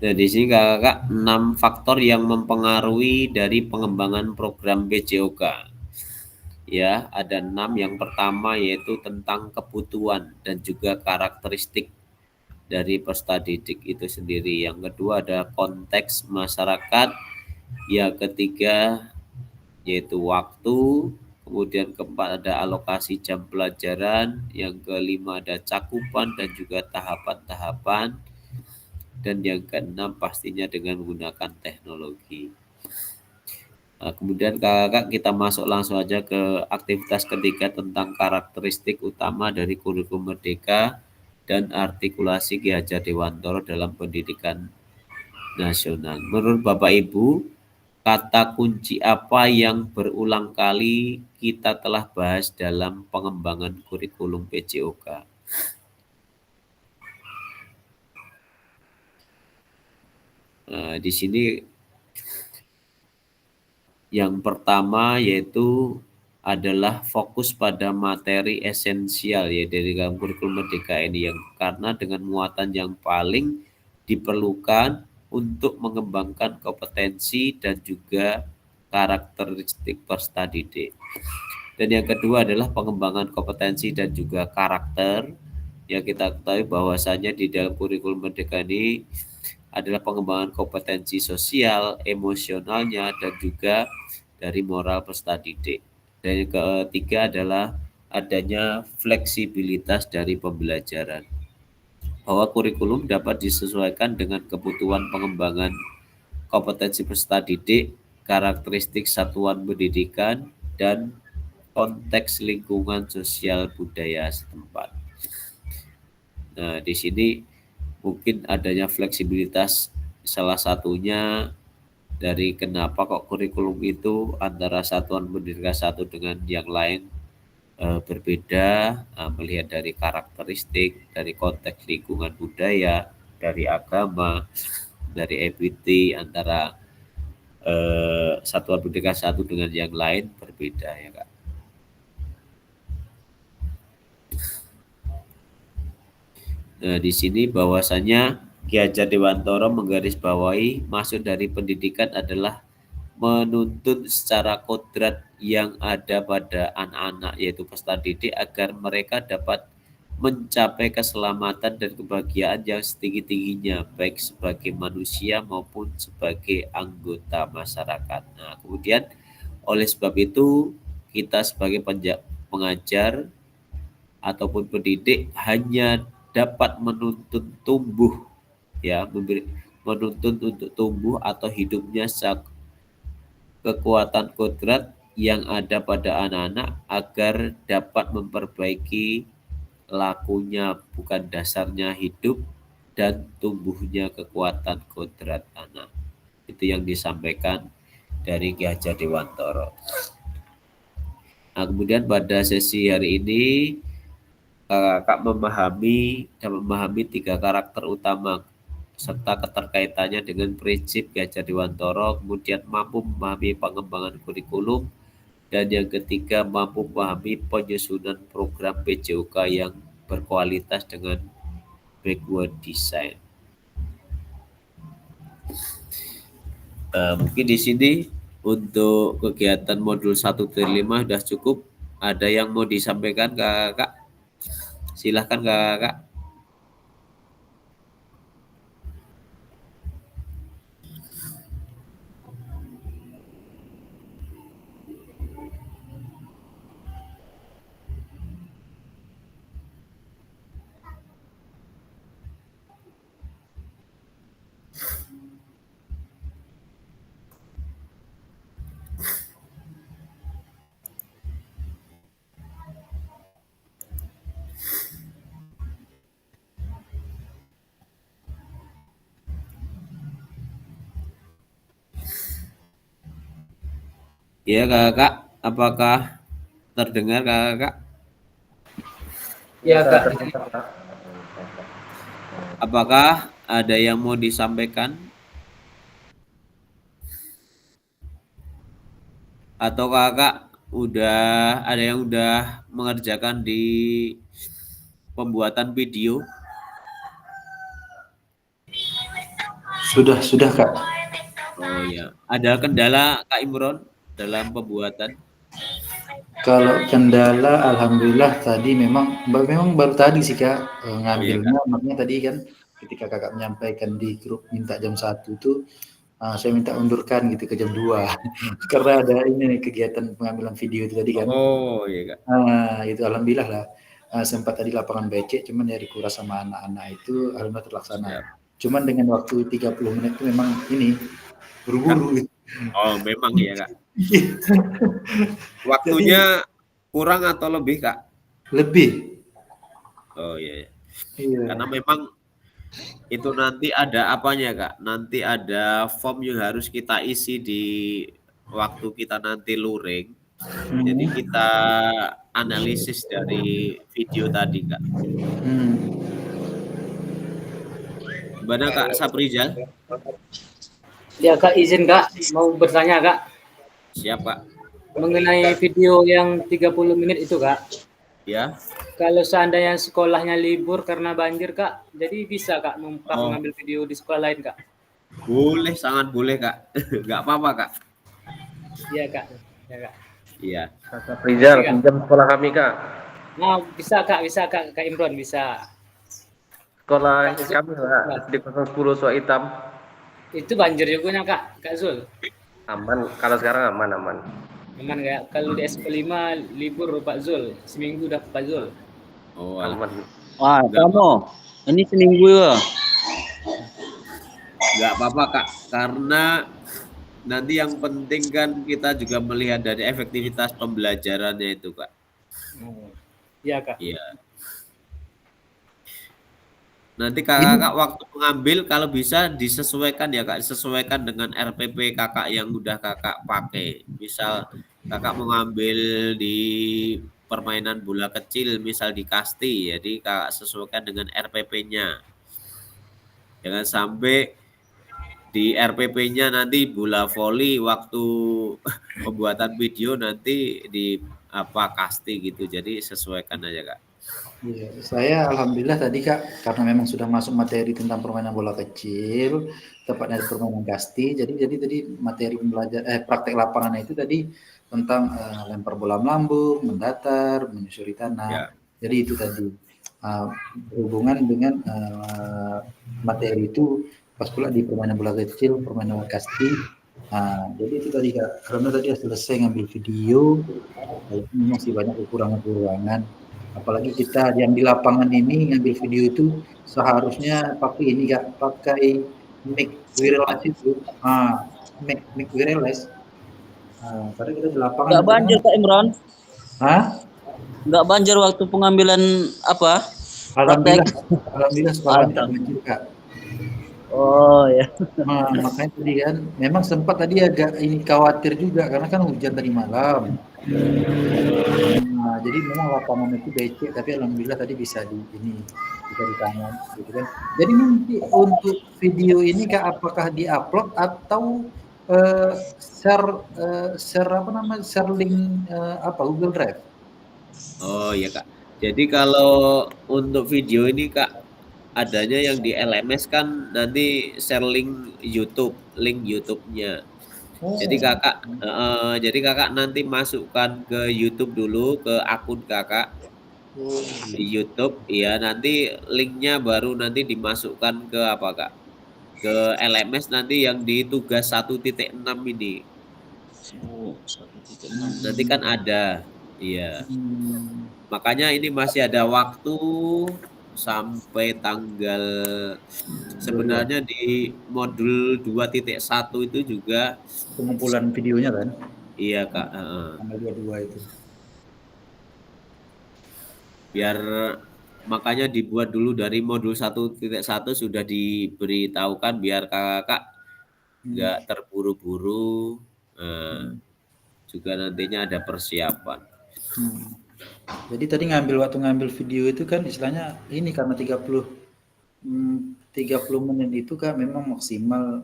Nah, di sini kakak 6 faktor yang mempengaruhi dari pengembangan program PJOK. Ya, ada 6. Yang pertama yaitu tentang kebutuhan dan juga karakteristik dari peserta didik itu sendiri. Yang kedua ada konteks masyarakat. Yang ketiga yaitu waktu. Kemudian keempat ada alokasi jam pelajaran. Yang kelima ada cakupan dan juga tahapan-tahapan. Dan yang keenam pastinya dengan menggunakan teknologi. Nah, kemudian kakak kita masuk langsung aja ke aktivitas ketiga tentang karakteristik utama dari kurikulum Merdeka dan artikulasi Ki Hajar Dewantara dalam pendidikan nasional. Menurut Bapak Ibu, kata kunci apa yang berulang kali kita telah bahas dalam pengembangan kurikulum PJOK? Nah, di sini yang pertama yaitu adalah fokus pada materi esensial ya dari dalam kurikulum Merdeka ini, yang karena dengan muatan yang paling diperlukan untuk mengembangkan kompetensi dan juga karakteristik peserta didik. Dan yang kedua adalah pengembangan kompetensi dan juga karakter. Ya, kita ketahui bahwasanya di dalam kurikulum Merdeka ini adalah pengembangan kompetensi sosial, emosionalnya, dan juga dari moral peserta didik. Dan yang ketiga adalah adanya fleksibilitas dari pembelajaran. Bahwa kurikulum dapat disesuaikan dengan kebutuhan pengembangan kompetensi peserta didik, karakteristik satuan pendidikan, dan konteks lingkungan sosial budaya setempat. Nah, di sini mungkin adanya fleksibilitas salah satunya dari kenapa kok kurikulum itu antara satuan pendidikan satu dengan yang lain berbeda, melihat dari karakteristik, dari konteks lingkungan budaya, dari agama, dari equity antara satuan pendidikan satu dengan yang lain berbeda ya Kak. Nah, di sini bahwasanya Ki Hajar Dewantara menggarisbawahi maksud dari pendidikan adalah menuntun secara kodrat yang ada pada anak-anak yaitu peserta didik agar mereka dapat mencapai keselamatan dan kebahagiaan yang setinggi-tingginya baik sebagai manusia maupun sebagai anggota masyarakat. Nah, kemudian oleh sebab itu kita sebagai pengajar ataupun pendidik hanya dapat menuntun tumbuh ya, menuntun untuk tumbuh atau hidupnya kekuatan kodrat yang ada pada anak-anak agar dapat memperbaiki lakunya bukan dasarnya hidup dan tumbuhnya kekuatan kodrat anak. Itu yang disampaikan dari Ki Hajar Dewantara. Nah, kemudian pada sesi hari ini Kakak memahami 3 karakter utama serta keterkaitannya dengan prinsip Ki Hajar Dewantara, kemudian mampu memahami pengembangan kurikulum, dan yang ketiga mampu memahami penyusunan program PJOK yang berkualitas dengan backward design. Mungkin di sini untuk kegiatan modul 1-5 sudah cukup. Ada yang mau disampaikan Kakak? Silahkan Kakak. Ya Kakak, apakah terdengar Kakak? Ya Kak. Apakah ada yang mau disampaikan? Atau Kakak udah ada yang udah mengerjakan di pembuatan video? Sudah Kak. Oh ya, ada kendala Kak Imron dalam pembuatan? Kalau kendala, alhamdulillah tadi memang baru tadi sih Kak ngambilnya, makanya tadi kan ketika Kakak menyampaikan di grup minta jam 1 tuh saya minta undurkan gitu ke jam 2 karena ada ini nih kegiatan pengambilan video itu tadi kan. Oh iya Kak. Itu alhamdulillah lah sempat tadi lapangan becek, cuman dari kuras sama anak-anak itu alhamdulillah terlaksana. Cuman dengan waktu 30 menit itu memang ini buru-buru gitu. Oh memang ya Kak. Waktunya kurang atau lebih Kak? Lebih. Oh iya. Karena memang itu nanti ada apanya Kak? Nanti ada form yang harus kita isi di waktu kita nanti luring. Jadi kita analisis dari video tadi Kak. Gimana Kak Saprizal? Ya Kak, izin Kak, mau bertanya Kak. Siap Kak. Mengenai video yang 30 menit itu Kak. Ya. Kalau seandainya sekolahnya libur karena banjir Kak, jadi bisa Kak mengambil video di sekolah lain Kak? Boleh, sangat boleh Kak. Nggak apa-apa Kak. Iya Kak. Ya Kak. Iya. Kak Rizal, pinjam sekolah kami Kak. Nah, bisa Kak Imron bisa. Sekolah kami Kak, di 010 Suak Hitam. Itu banjir juga Kak Zul? Aman, kalau sekarang aman. Aman Kak, kalau di SP5 libur Pak Zul, seminggu udah Pak Zul. Oh aman. Wah, kamu, ini seminggu ya? Nggak apa-apa Kak, karena nanti yang penting kan kita juga melihat dari efektivitas pembelajarannya itu Kak. Iya Kak. Iya. Nanti kakak waktu mengambil kalau bisa disesuaikan ya Kak, disesuaikan dengan RPP kakak yang udah kakak pakai. Misal kakak mengambil di permainan bola kecil misal di kasti, jadi kakak sesuaikan dengan RPP-nya. Jangan sampai di RPP-nya nanti bola voli, waktu pembuatan video nanti di kasti gitu. Jadi sesuaikan aja Kak. Iya, saya alhamdulillah tadi Kak, karena memang sudah masuk materi tentang permainan bola kecil, tepatnya permainan kasti. Jadi tadi materi praktek lapangan itu tadi tentang lempar bola melambung, mendatar, menyusuri tanah. Ya. Jadi itu tadi berhubungan dengan materi itu pas pula di permainan bola kecil, permainan bola kasti. Jadi itu tadi Kak, karena tadi selesai ngambil video, masih banyak kekurangan-kekurangan. Apalagi kita yang di lapangan ini ngambil video itu seharusnya pakai ini Kak, pakai mic wireless itu. Mic wireless. Karena kita di lapangan. Nggak banjir Kak Imron? Hah? Nggak banjir waktu pengambilan apa? Alhamdulillah sekolah tidak banjir Kak. Oh ya. Makanya tadi kan, memang sempat tadi agak ini khawatir juga karena kan hujan tadi malam. Jadi memang lapangan itu becek, tapi alhamdulillah tadi bisa di tangan, gitu kan. Jadi nanti untuk video ini Kak, apakah diupload atau share link Google Drive? Oh ya Kak. Jadi kalau untuk video ini Kak, adanya yang di LMS kan nanti share link YouTube-nya. Jadi kakak nanti masukkan ke YouTube dulu, ke akun kakak di YouTube, ya nanti linknya baru nanti dimasukkan ke Kak? Ke LMS nanti yang di tugas 1.6 ini. Nanti kan ada, iya. Makanya ini masih ada waktu sampai tanggal, sebenarnya di modul 2.1 itu juga pengumpulan videonya kan? Iya Kak. Tanggal 22 itu. Biar makanya dibuat dulu dari modul 1.1 sudah diberitahukan biar kakak nggak terburu-buru, juga nantinya ada persiapan. Jadi tadi waktu ngambil video itu kan istilahnya ini karena 30 menit itu kan memang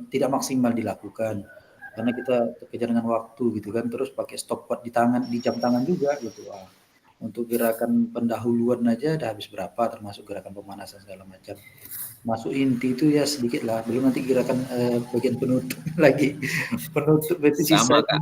tidak maksimal dilakukan karena kita terkejar dengan waktu gitu kan, terus pakai stopwatch di jam tangan juga gitu. Untuk gerakan pendahuluan aja udah habis berapa, termasuk gerakan pemanasan segala macam. Masuk inti itu ya sedikit lah, belum nanti gerakan bagian penutup lagi. Penutup itu Sama sisa. Kak.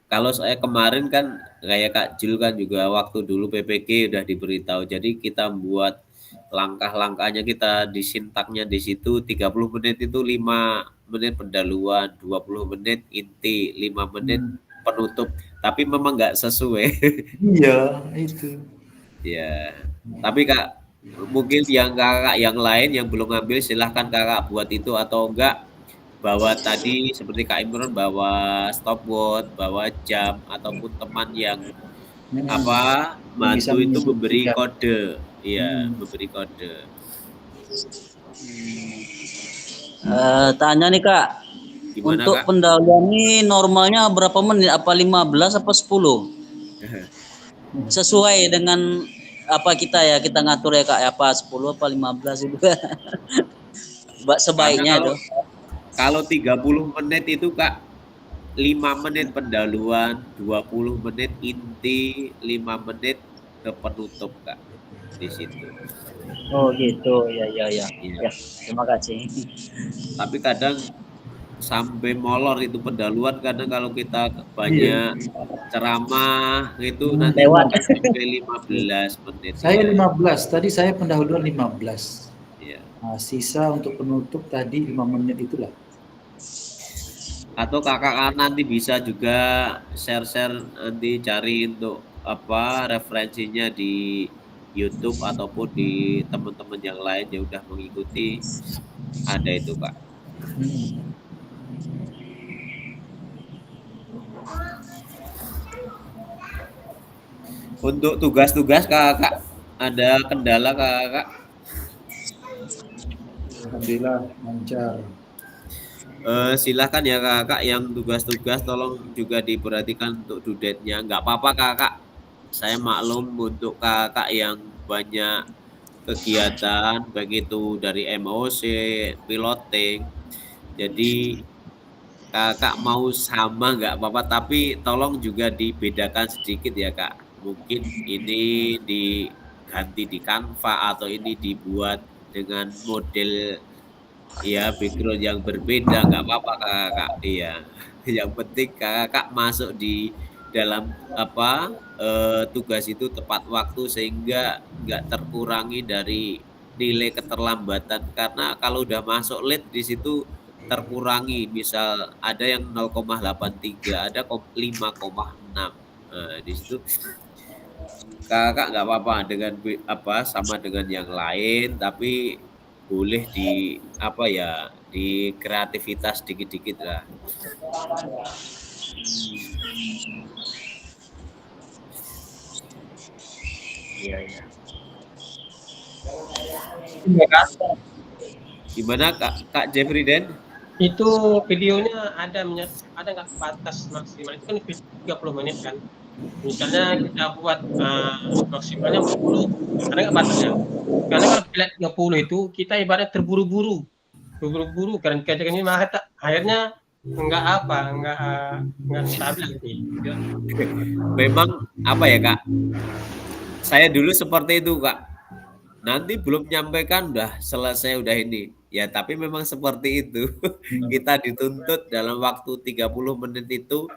Kalau saya kemarin kan kayak Kak Jul kan juga waktu dulu PPG udah diberitahu. Jadi kita buat langkah-langkahnya, kita disintaknya di situ 30 menit itu 5 menit pendahuluan, 20 menit inti, 5 menit penutup. Tapi memang nggak sesuai. Iya, itu. Ya. Tapi Kak, mungkin yang kakak yang lain yang belum ngambil silahkan kakak buat itu, atau enggak bawa tadi seperti Kak Imron bawa stopwatch, bawa jam, ataupun teman yang bantu itu memberi kode. Iya, memberi kode. Tanya nih Kak. Gimana, untuk Kak? pendahuluan ini normalnya berapa menit? Apa 15 apa 10? Sesuai dengan apa kita ngatur ya Kak, apa 10 apa 15 itu. Sebaiknya itu. Kalau 30 menit itu Kak, 5 menit pendahuluan, 20 menit inti, 5 menit ke penutup Kak, di situ. Oh gitu, ya. Terima kasih. Tapi kadang sampai molor itu pendahuluan, karena kalau kita banyak ceramah itu nanti lewat sampai 15 menit. Saya 15, tadi saya pendahuluan 15. Iya. Sisa untuk penutup tadi 5 menit itulah. Atau kakak nanti bisa juga share nanti cari untuk referensinya di YouTube ataupun di teman-teman yang lain yang udah mengikuti, ada itu Kak. Untuk tugas-tugas kakak ada kendala kakak? Alhamdulillah lancar. Silakan ya kakak yang tugas-tugas tolong juga diperhatikan untuk due date-nya. Nggak apa-apa kakak saya maklum untuk kakak yang banyak kegiatan, baik itu dari MOC, piloting. Jadi kakak mau sama nggak apa-apa, tapi tolong juga dibedakan sedikit ya kak. Mungkin ini diganti di Canva atau ini dibuat dengan model ya background yang berbeda, nggak apa-apa kakak. Iya, yang penting kakak masuk di dalam apa tugas itu tepat waktu sehingga nggak terkurangi dari nilai keterlambatan, karena kalau udah masuk late di situ terkurangi, misal ada yang 0,83, ada 5,6. Nah, di situ kakak nggak apa-apa dengan apa sama dengan yang lain, tapi boleh di apa ya, di kreativitas dikit-dikit lah. Iya, iya. Gimana Kak Jeffrey Den? Itu videonya ada nggak batas maksimal? Itu kan 30 menit kan. Misalnya kita buat maksimalnya 40, ada nggak batasnya? Karena kalau kita lihat 30 itu kita ibarat terburu-buru karena kerjaan ini akhirnya nggak stabil gitu. Memang apa ya Kak? Saya dulu seperti itu Kak. Nanti belum menyampaikan udah selesai udah ini. Ya tapi memang seperti itu. Kita dituntut dalam waktu 30 menit itu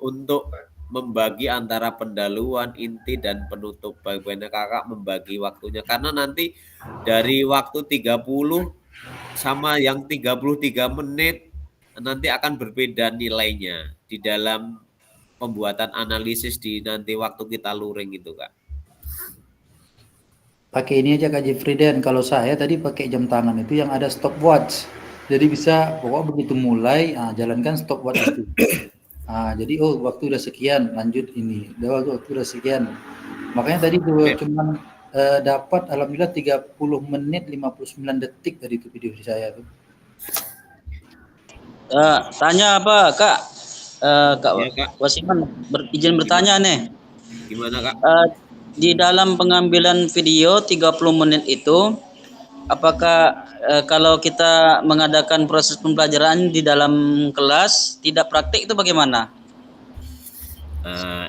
untuk membagi antara pendahuluan, inti dan penutup. Bagaimana kakak membagi waktunya, karena nanti dari waktu 30 sama yang 33 menit nanti akan berbeda nilainya di dalam pembuatan analisis di nanti waktu kita luring itu Kak. Pakai ini aja Kak Jeffrey Den. Kalau saya tadi pakai jam tangan itu yang ada stopwatch. Jadi bisa pokoknya begitu mulai jalankan stopwatch itu. Jadi waktu udah sekian, lanjut ini. Waktu udah sekian. Makanya tadi tuh cuman dapat alhamdulillah 30 menit 59 detik tadi itu video saya tuh. Tanya apa Kak? Kak Ya, Kak. Wasiman izin bertanya nih. Gimana Kak? Di dalam pengambilan video 30 menit itu, apakah kalau kita mengadakan proses pembelajaran di dalam kelas tidak praktik itu bagaimana?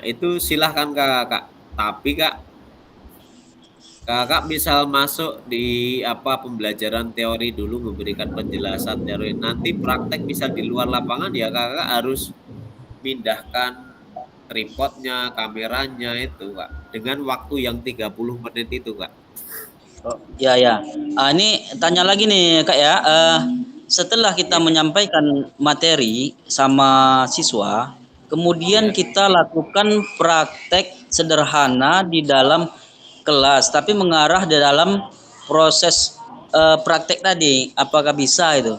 Itu silahkan Kak. Tapi Kakak misal masuk di apa pembelajaran teori dulu, memberikan penjelasan teori, nanti praktek bisa di luar lapangan ya Kakak harus pindahkan tripodnya, kameranya itu Kak, dengan waktu yang 30 menit itu Kak. Ya. Ini tanya lagi nih Kak ya. Setelah kita menyampaikan materi sama siswa, kemudian kita lakukan praktek sederhana di dalam kelas, tapi mengarah di dalam proses praktek tadi, apakah bisa itu?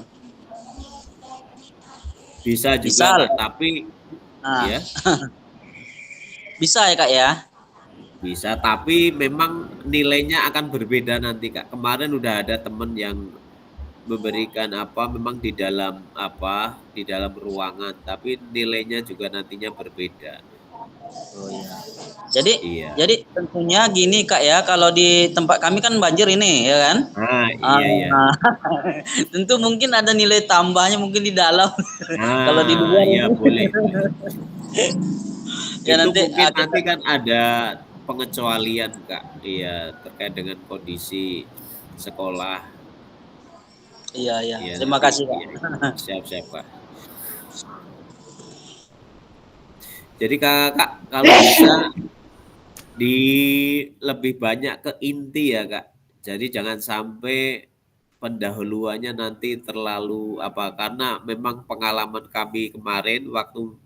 Bisa juga Kak, tapi ya. Bisa ya Kak ya? Bisa, tapi memang nilainya akan berbeda nanti Kak. Kemarin udah ada temen yang memberikan memang di dalam ruangan, tapi nilainya juga nantinya berbeda. Oh iya. Jadi tentunya gini Kak ya, kalau di tempat kami kan banjir ini ya kan? Iya. Tentu mungkin ada nilai tambahnya mungkin di dalam. Kalau di luar ya boleh. Ya itu nanti kan ada pengecualian Kak, iya terkait dengan kondisi sekolah. Iya. Terima kasih Kak. Siap Kak. Jadi Kak kalau bisa lebih banyak ke inti ya Kak. Jadi jangan sampai pendahuluannya nanti terlalu karena memang pengalaman kami kemarin waktu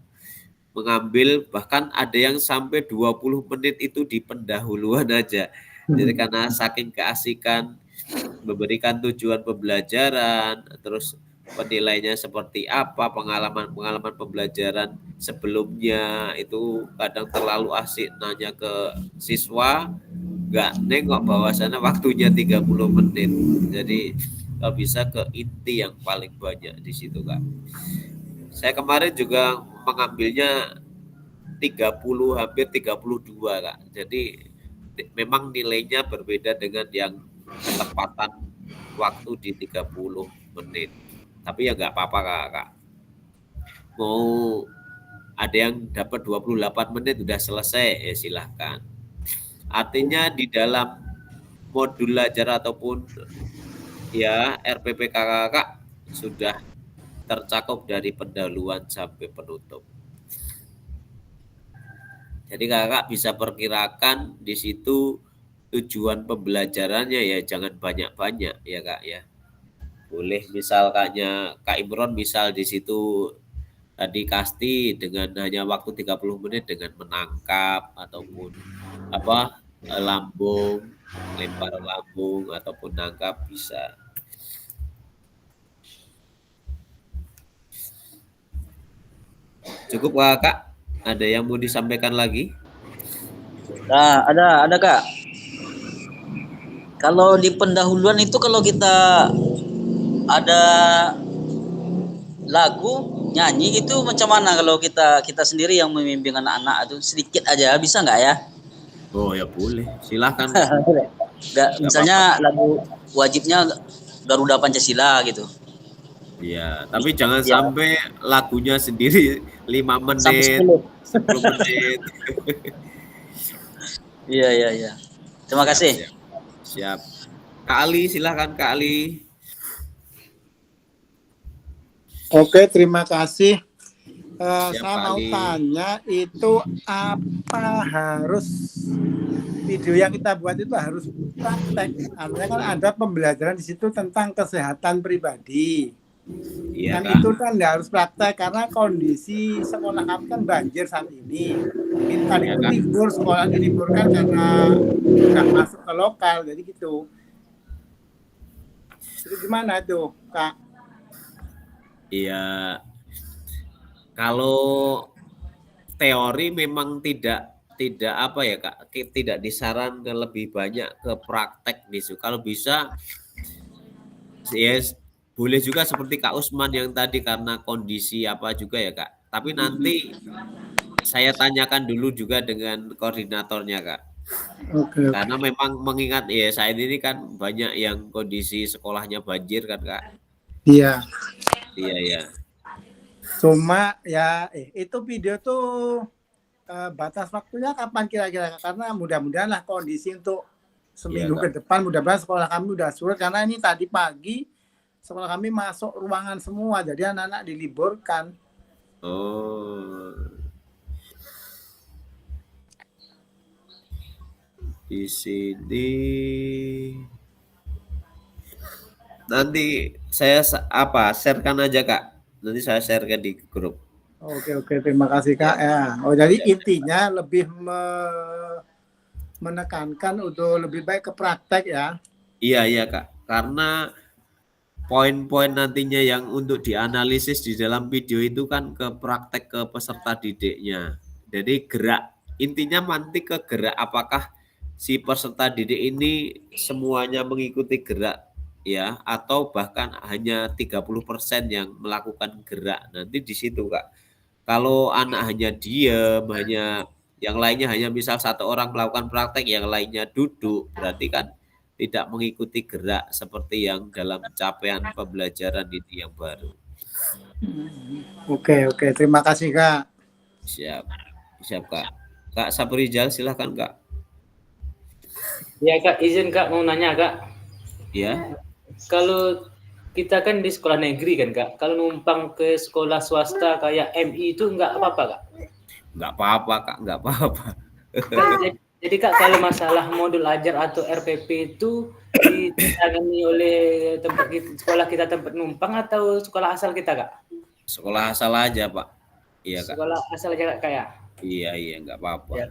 mengambil bahkan ada yang sampai 20 menit itu di pendahuluan aja. Jadi karena saking keasikan memberikan tujuan pembelajaran, terus penilaiannya seperti apa, pengalaman pembelajaran sebelumnya itu kadang terlalu asik nanya ke siswa, nggak nengok bahwasannya waktunya 30 menit. Jadi bisa ke inti yang paling banyak di situ Kak. Saya kemarin juga mengambilnya 30 hampir 32 Kak. Jadi memang nilainya berbeda dengan yang ketepatan waktu di 30 menit. Tapi ya nggak apa-apa Kak. Mau ada yang dapat 28 menit udah selesai, ya silahkan. Artinya di dalam modul belajar ataupun ya RPP Kakak sudah tercakup dari pendahuluan sampai penutup. Jadi Kakak bisa perkirakan di situ tujuan pembelajarannya ya jangan banyak-banyak ya Kak ya. Boleh misal Kak Imron misal di situ tadi kasti dengan hanya waktu 30 menit dengan menangkap ataupun lambung, lempar lambung ataupun nangkap bisa. Cukup Kak? Ada yang mau disampaikan lagi? Nah, ada Kak. Kalau di pendahuluan itu kalau kita ada lagu nyanyi gitu macam mana kalau kita sendiri yang membimbing anak-anak itu sedikit aja bisa nggak ya? Oh ya boleh, silahkan. Nggak, misalnya lagu wajibnya Garuda Pancasila gitu. Iya, tapi jangan sampai lagunya sendiri 5 menit, 10 menit. Iya. Terima kasih. Siap. Kak Ali, silahkan Kak Ali. Oke, terima kasih. Saya Kak mau Ali. tanya itu apa harus video yang kita buat itu harus praktek? Artinya kan ada pembelajaran di situ tentang kesehatan pribadi. Iya, Dan Kak. itu kan nggak harus praktek karena kondisi sekolah kami kan banjir saat ini. Ini tadi pun libur, sekolah diliburkan karena nggak masuk ke lokal, jadi gitu. Itu gimana tuh, Kak? Iya. Kalau teori memang tidak apa ya Kak, tidak disarankan lebih banyak ke praktek nih. Kalau bisa yes, boleh juga seperti Kak Usman yang tadi karena kondisi apa juga ya Kak. Tapi nanti saya tanyakan dulu juga dengan koordinatornya Kak. Oke. Karena memang mengingat ya saat ini kan banyak yang kondisi sekolahnya banjir kan Kak. Iya. Iya. Cuma ya itu video tuh batas waktunya kapan kira-kira? Karena mudah-mudahan lah kondisi untuk seminggu ke depan mudah-mudahan sekolah kami udah surut karena ini tadi pagi sekolah kami masuk ruangan semua jadi anak-anak diliburkan. Oh. Di sini nanti saya sharekan aja Kak. Nanti saya sharekan di grup. Oke, terima kasih Kak ya. Oh jadi intinya lebih menekankan untuk lebih baik ke praktek ya. Iya Kak. Karena poin-poin nantinya yang untuk dianalisis di dalam video itu kan ke praktek ke peserta didiknya. Jadi intinya nanti ke gerak apakah si peserta didik ini semuanya mengikuti gerak ya atau bahkan hanya 30% yang melakukan gerak. Nanti di situ Kak. Kalau anak hanya diam, yang lainnya hanya misal satu orang melakukan praktek, yang lainnya duduk, berarti kan tidak mengikuti gerak seperti yang dalam capaian pembelajaran ini yang baru. Oke, terima kasih Kak. Siap Kak. Kak Saprijal silahkan Kak. Ya Kak, izin Kak mau nanya Kak. Ya. Kalau kita kan di sekolah negeri kan Kak, kalau numpang ke sekolah swasta kayak MI itu nggak apa-apa Kak? Nggak apa-apa Kak, nggak apa-apa. Jadi Kak kalau masalah modul ajar atau RPP itu ditangani oleh sekolah kita tempat numpang atau sekolah asal kita Kak? Sekolah asal aja Pak. Iya Kak. Sekolah asal aja Kak kayak? Iya nggak apa-apa.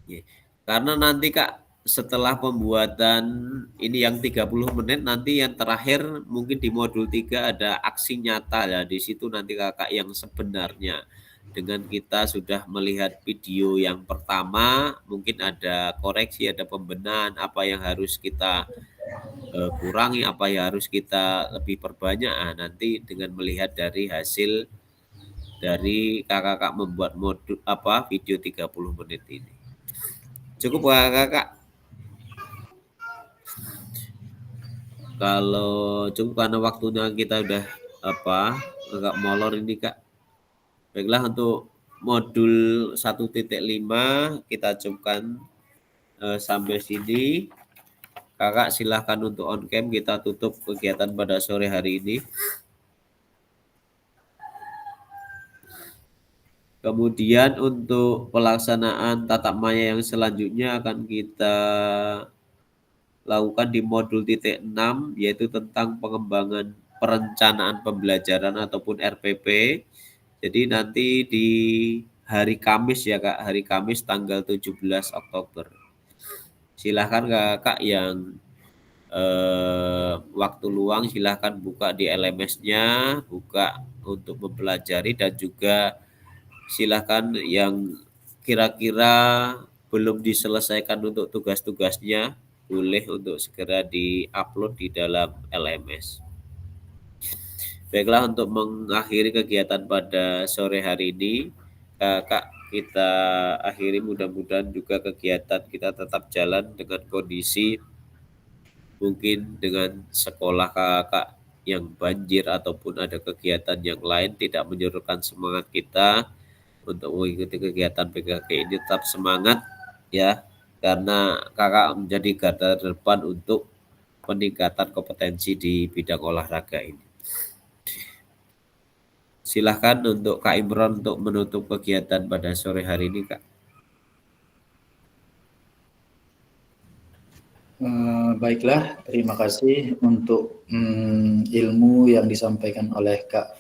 Ya, Karena nanti Kak setelah pembuatan ini yang 30 menit nanti yang terakhir mungkin di modul 3 ada aksi nyata ya di situ nanti Kakak yang sebenarnya dengan kita sudah melihat video yang pertama mungkin ada koreksi ada pembenahan apa yang harus kita kurangi apa yang harus kita lebih perbanyak nanti dengan melihat dari hasil dari kakak membuat modul video 30 menit ini. Cukup kakak? Kalau cukup karena waktunya kita udah agak molor ini Kak. Baiklah, untuk modul 1.5 kita cukupkan sampai sini. Kakak silahkan untuk on cam, kita tutup kegiatan pada sore hari ini. Kemudian untuk pelaksanaan tatap maya yang selanjutnya akan kita lakukan di modul titik 6, yaitu tentang pengembangan perencanaan pembelajaran ataupun RPP. Jadi nanti di hari Kamis ya Kak, hari Kamis tanggal 17 Oktober. Silahkan kakak yang waktu luang silahkan buka di LMS-nya, buka untuk mempelajari, dan juga silahkan yang kira-kira belum diselesaikan untuk tugas-tugasnya boleh untuk segera di-upload di dalam LMS. Baiklah, untuk mengakhiri kegiatan pada sore hari ini, Kak, kita akhiri, mudah-mudahan juga kegiatan kita tetap jalan dengan kondisi mungkin dengan sekolah kakak yang banjir ataupun ada kegiatan yang lain tidak menyurutkan semangat kita untuk mengikuti kegiatan PKK ini. Tetap semangat ya, karena kakak menjadi garda terdepan untuk peningkatan kompetensi di bidang olahraga ini. Silahkan untuk Kak Imron untuk menutup kegiatan pada sore hari ini, Kak. Baiklah, terima kasih untuk ilmu yang disampaikan oleh Kak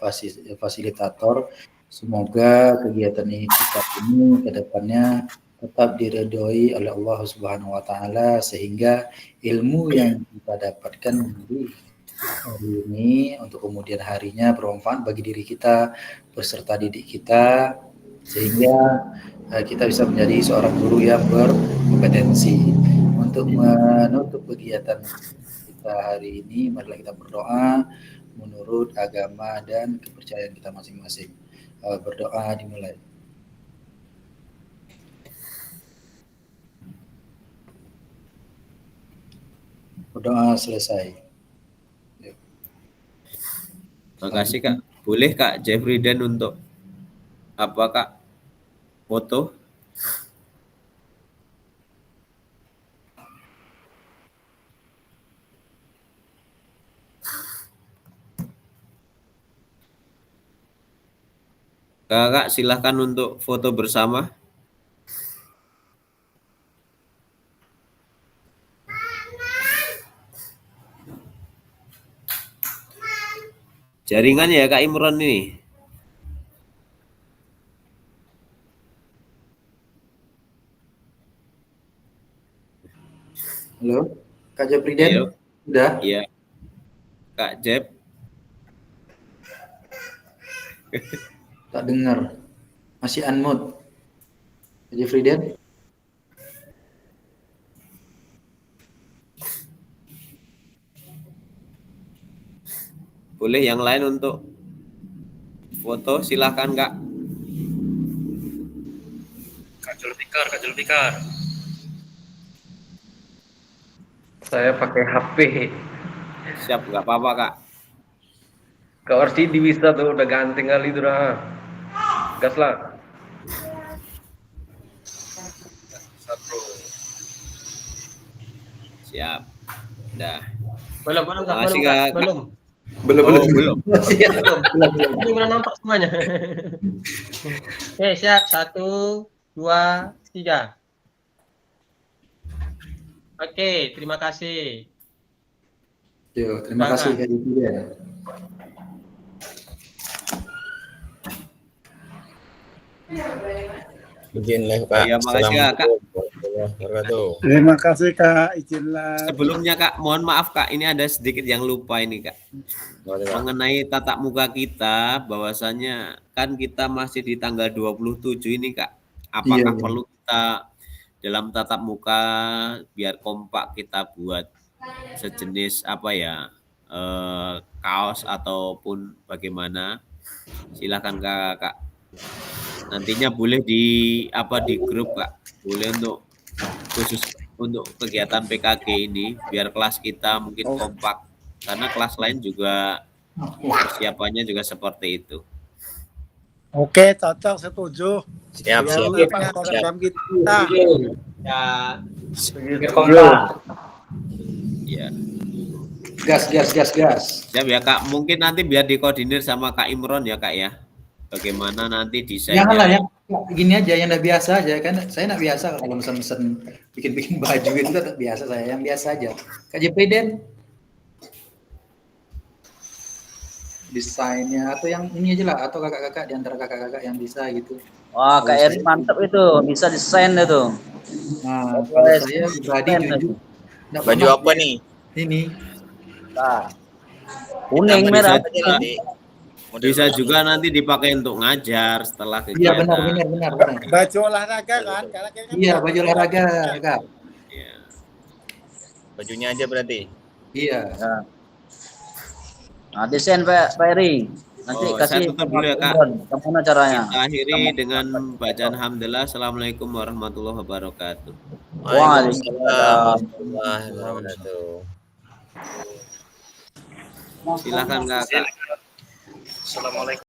Fasilitator. Semoga kegiatan kita ini ke depannya tetap diridhoi oleh Allah Subhanahu wa taala, sehingga ilmu yang kita dapatkan di hari ini untuk kemudian harinya bermanfaat bagi diri kita beserta didik kita, sehingga kita bisa menjadi seorang guru yang berkompetensi. Untuk menutup kegiatan kita hari ini, marilah kita berdoa menurut agama dan kepercayaan kita masing-masing. Berdoa dimulai. Berdoa selesai. Terima kasih Kak. Boleh Kak Jeffrey Dan untuk apa Kak? Foto? Kakak silahkan untuk foto bersama. Jaringan ya Kak Imron ini. Halo, Kak Jepriden? Udah? Iya. Kak Jep. Tak dengar. Masih unmute. Kak Jepriden? Boleh yang lain untuk foto, silahkan Kak. Kak Julfikar. Saya pakai HP. Siap, nggak apa-apa Kak. Kak Orsidi bisa tuh, udah ganteng kali itu dah. Gas lah. Siap. Udah. Belum Makasih Kak. belum. Belum. Ini belum nampak semuanya. Oke, siap. 1, 2, 3. Oke, terima kasih. Yo, terima kasih Kak Jepriden. Izinlah Pak. Ya, makasih Kak. Terima kasih Kak, izinlah. Sebelumnya Kak, mohon maaf Kak, ini ada sedikit yang lupa ini Kak. Mengenai tatap muka kita, bahwasannya kan kita masih di tanggal 27 ini Kak. Apakah perlu kita dalam tatap muka biar kompak kita buat sejenis kaos ataupun bagaimana? Silakan Kak. Nantinya boleh di grup Kak. Boleh untuk khusus untuk kegiatan PKG ini biar kelas kita mungkin kompak karena kelas lain juga persiapannya juga seperti itu. Oke, cocok, setuju. Siap. Program kita. Ya, Ya. Gas. Siap ya Kak, mungkin nanti biar dikoordinir sama Kak Imron ya Kak ya. Bagaimana nanti desainnya. Janganlah yang gini aja, yang udah biasa aja kan. Saya nggak biasa kalau mesen bikin baju itu tak biasa saya, yang biasa aja. Kak JPden desainnya atau yang ini aja lah, atau kakak-kakak di antara kakak-kakak yang bisa gitu. Wah, Kak Eri mantap itu, bisa desain itu. Nah, kalau saya pribadi jujur. Baju apa nih? Ini. Nah, kuning merah. Bisa juga nanti dipakai untuk ngajar setelah kegiatan. Iya benar. Baju olahraga kan? Iya, baju olahraga, Kak. Iya. Bajunya aja berarti. Iya. Nah, desain Pak Eri. Nanti kasih saya tutup dulu ya Kak. Gimana caranya? Kita akhiri dengan bacaan hamdalah. Assalamualaikum warahmatullahi wabarakatuh. Waalaikumsalam warahmatullahi wabarakatuh. Silakan Kak. Assalamualaikum.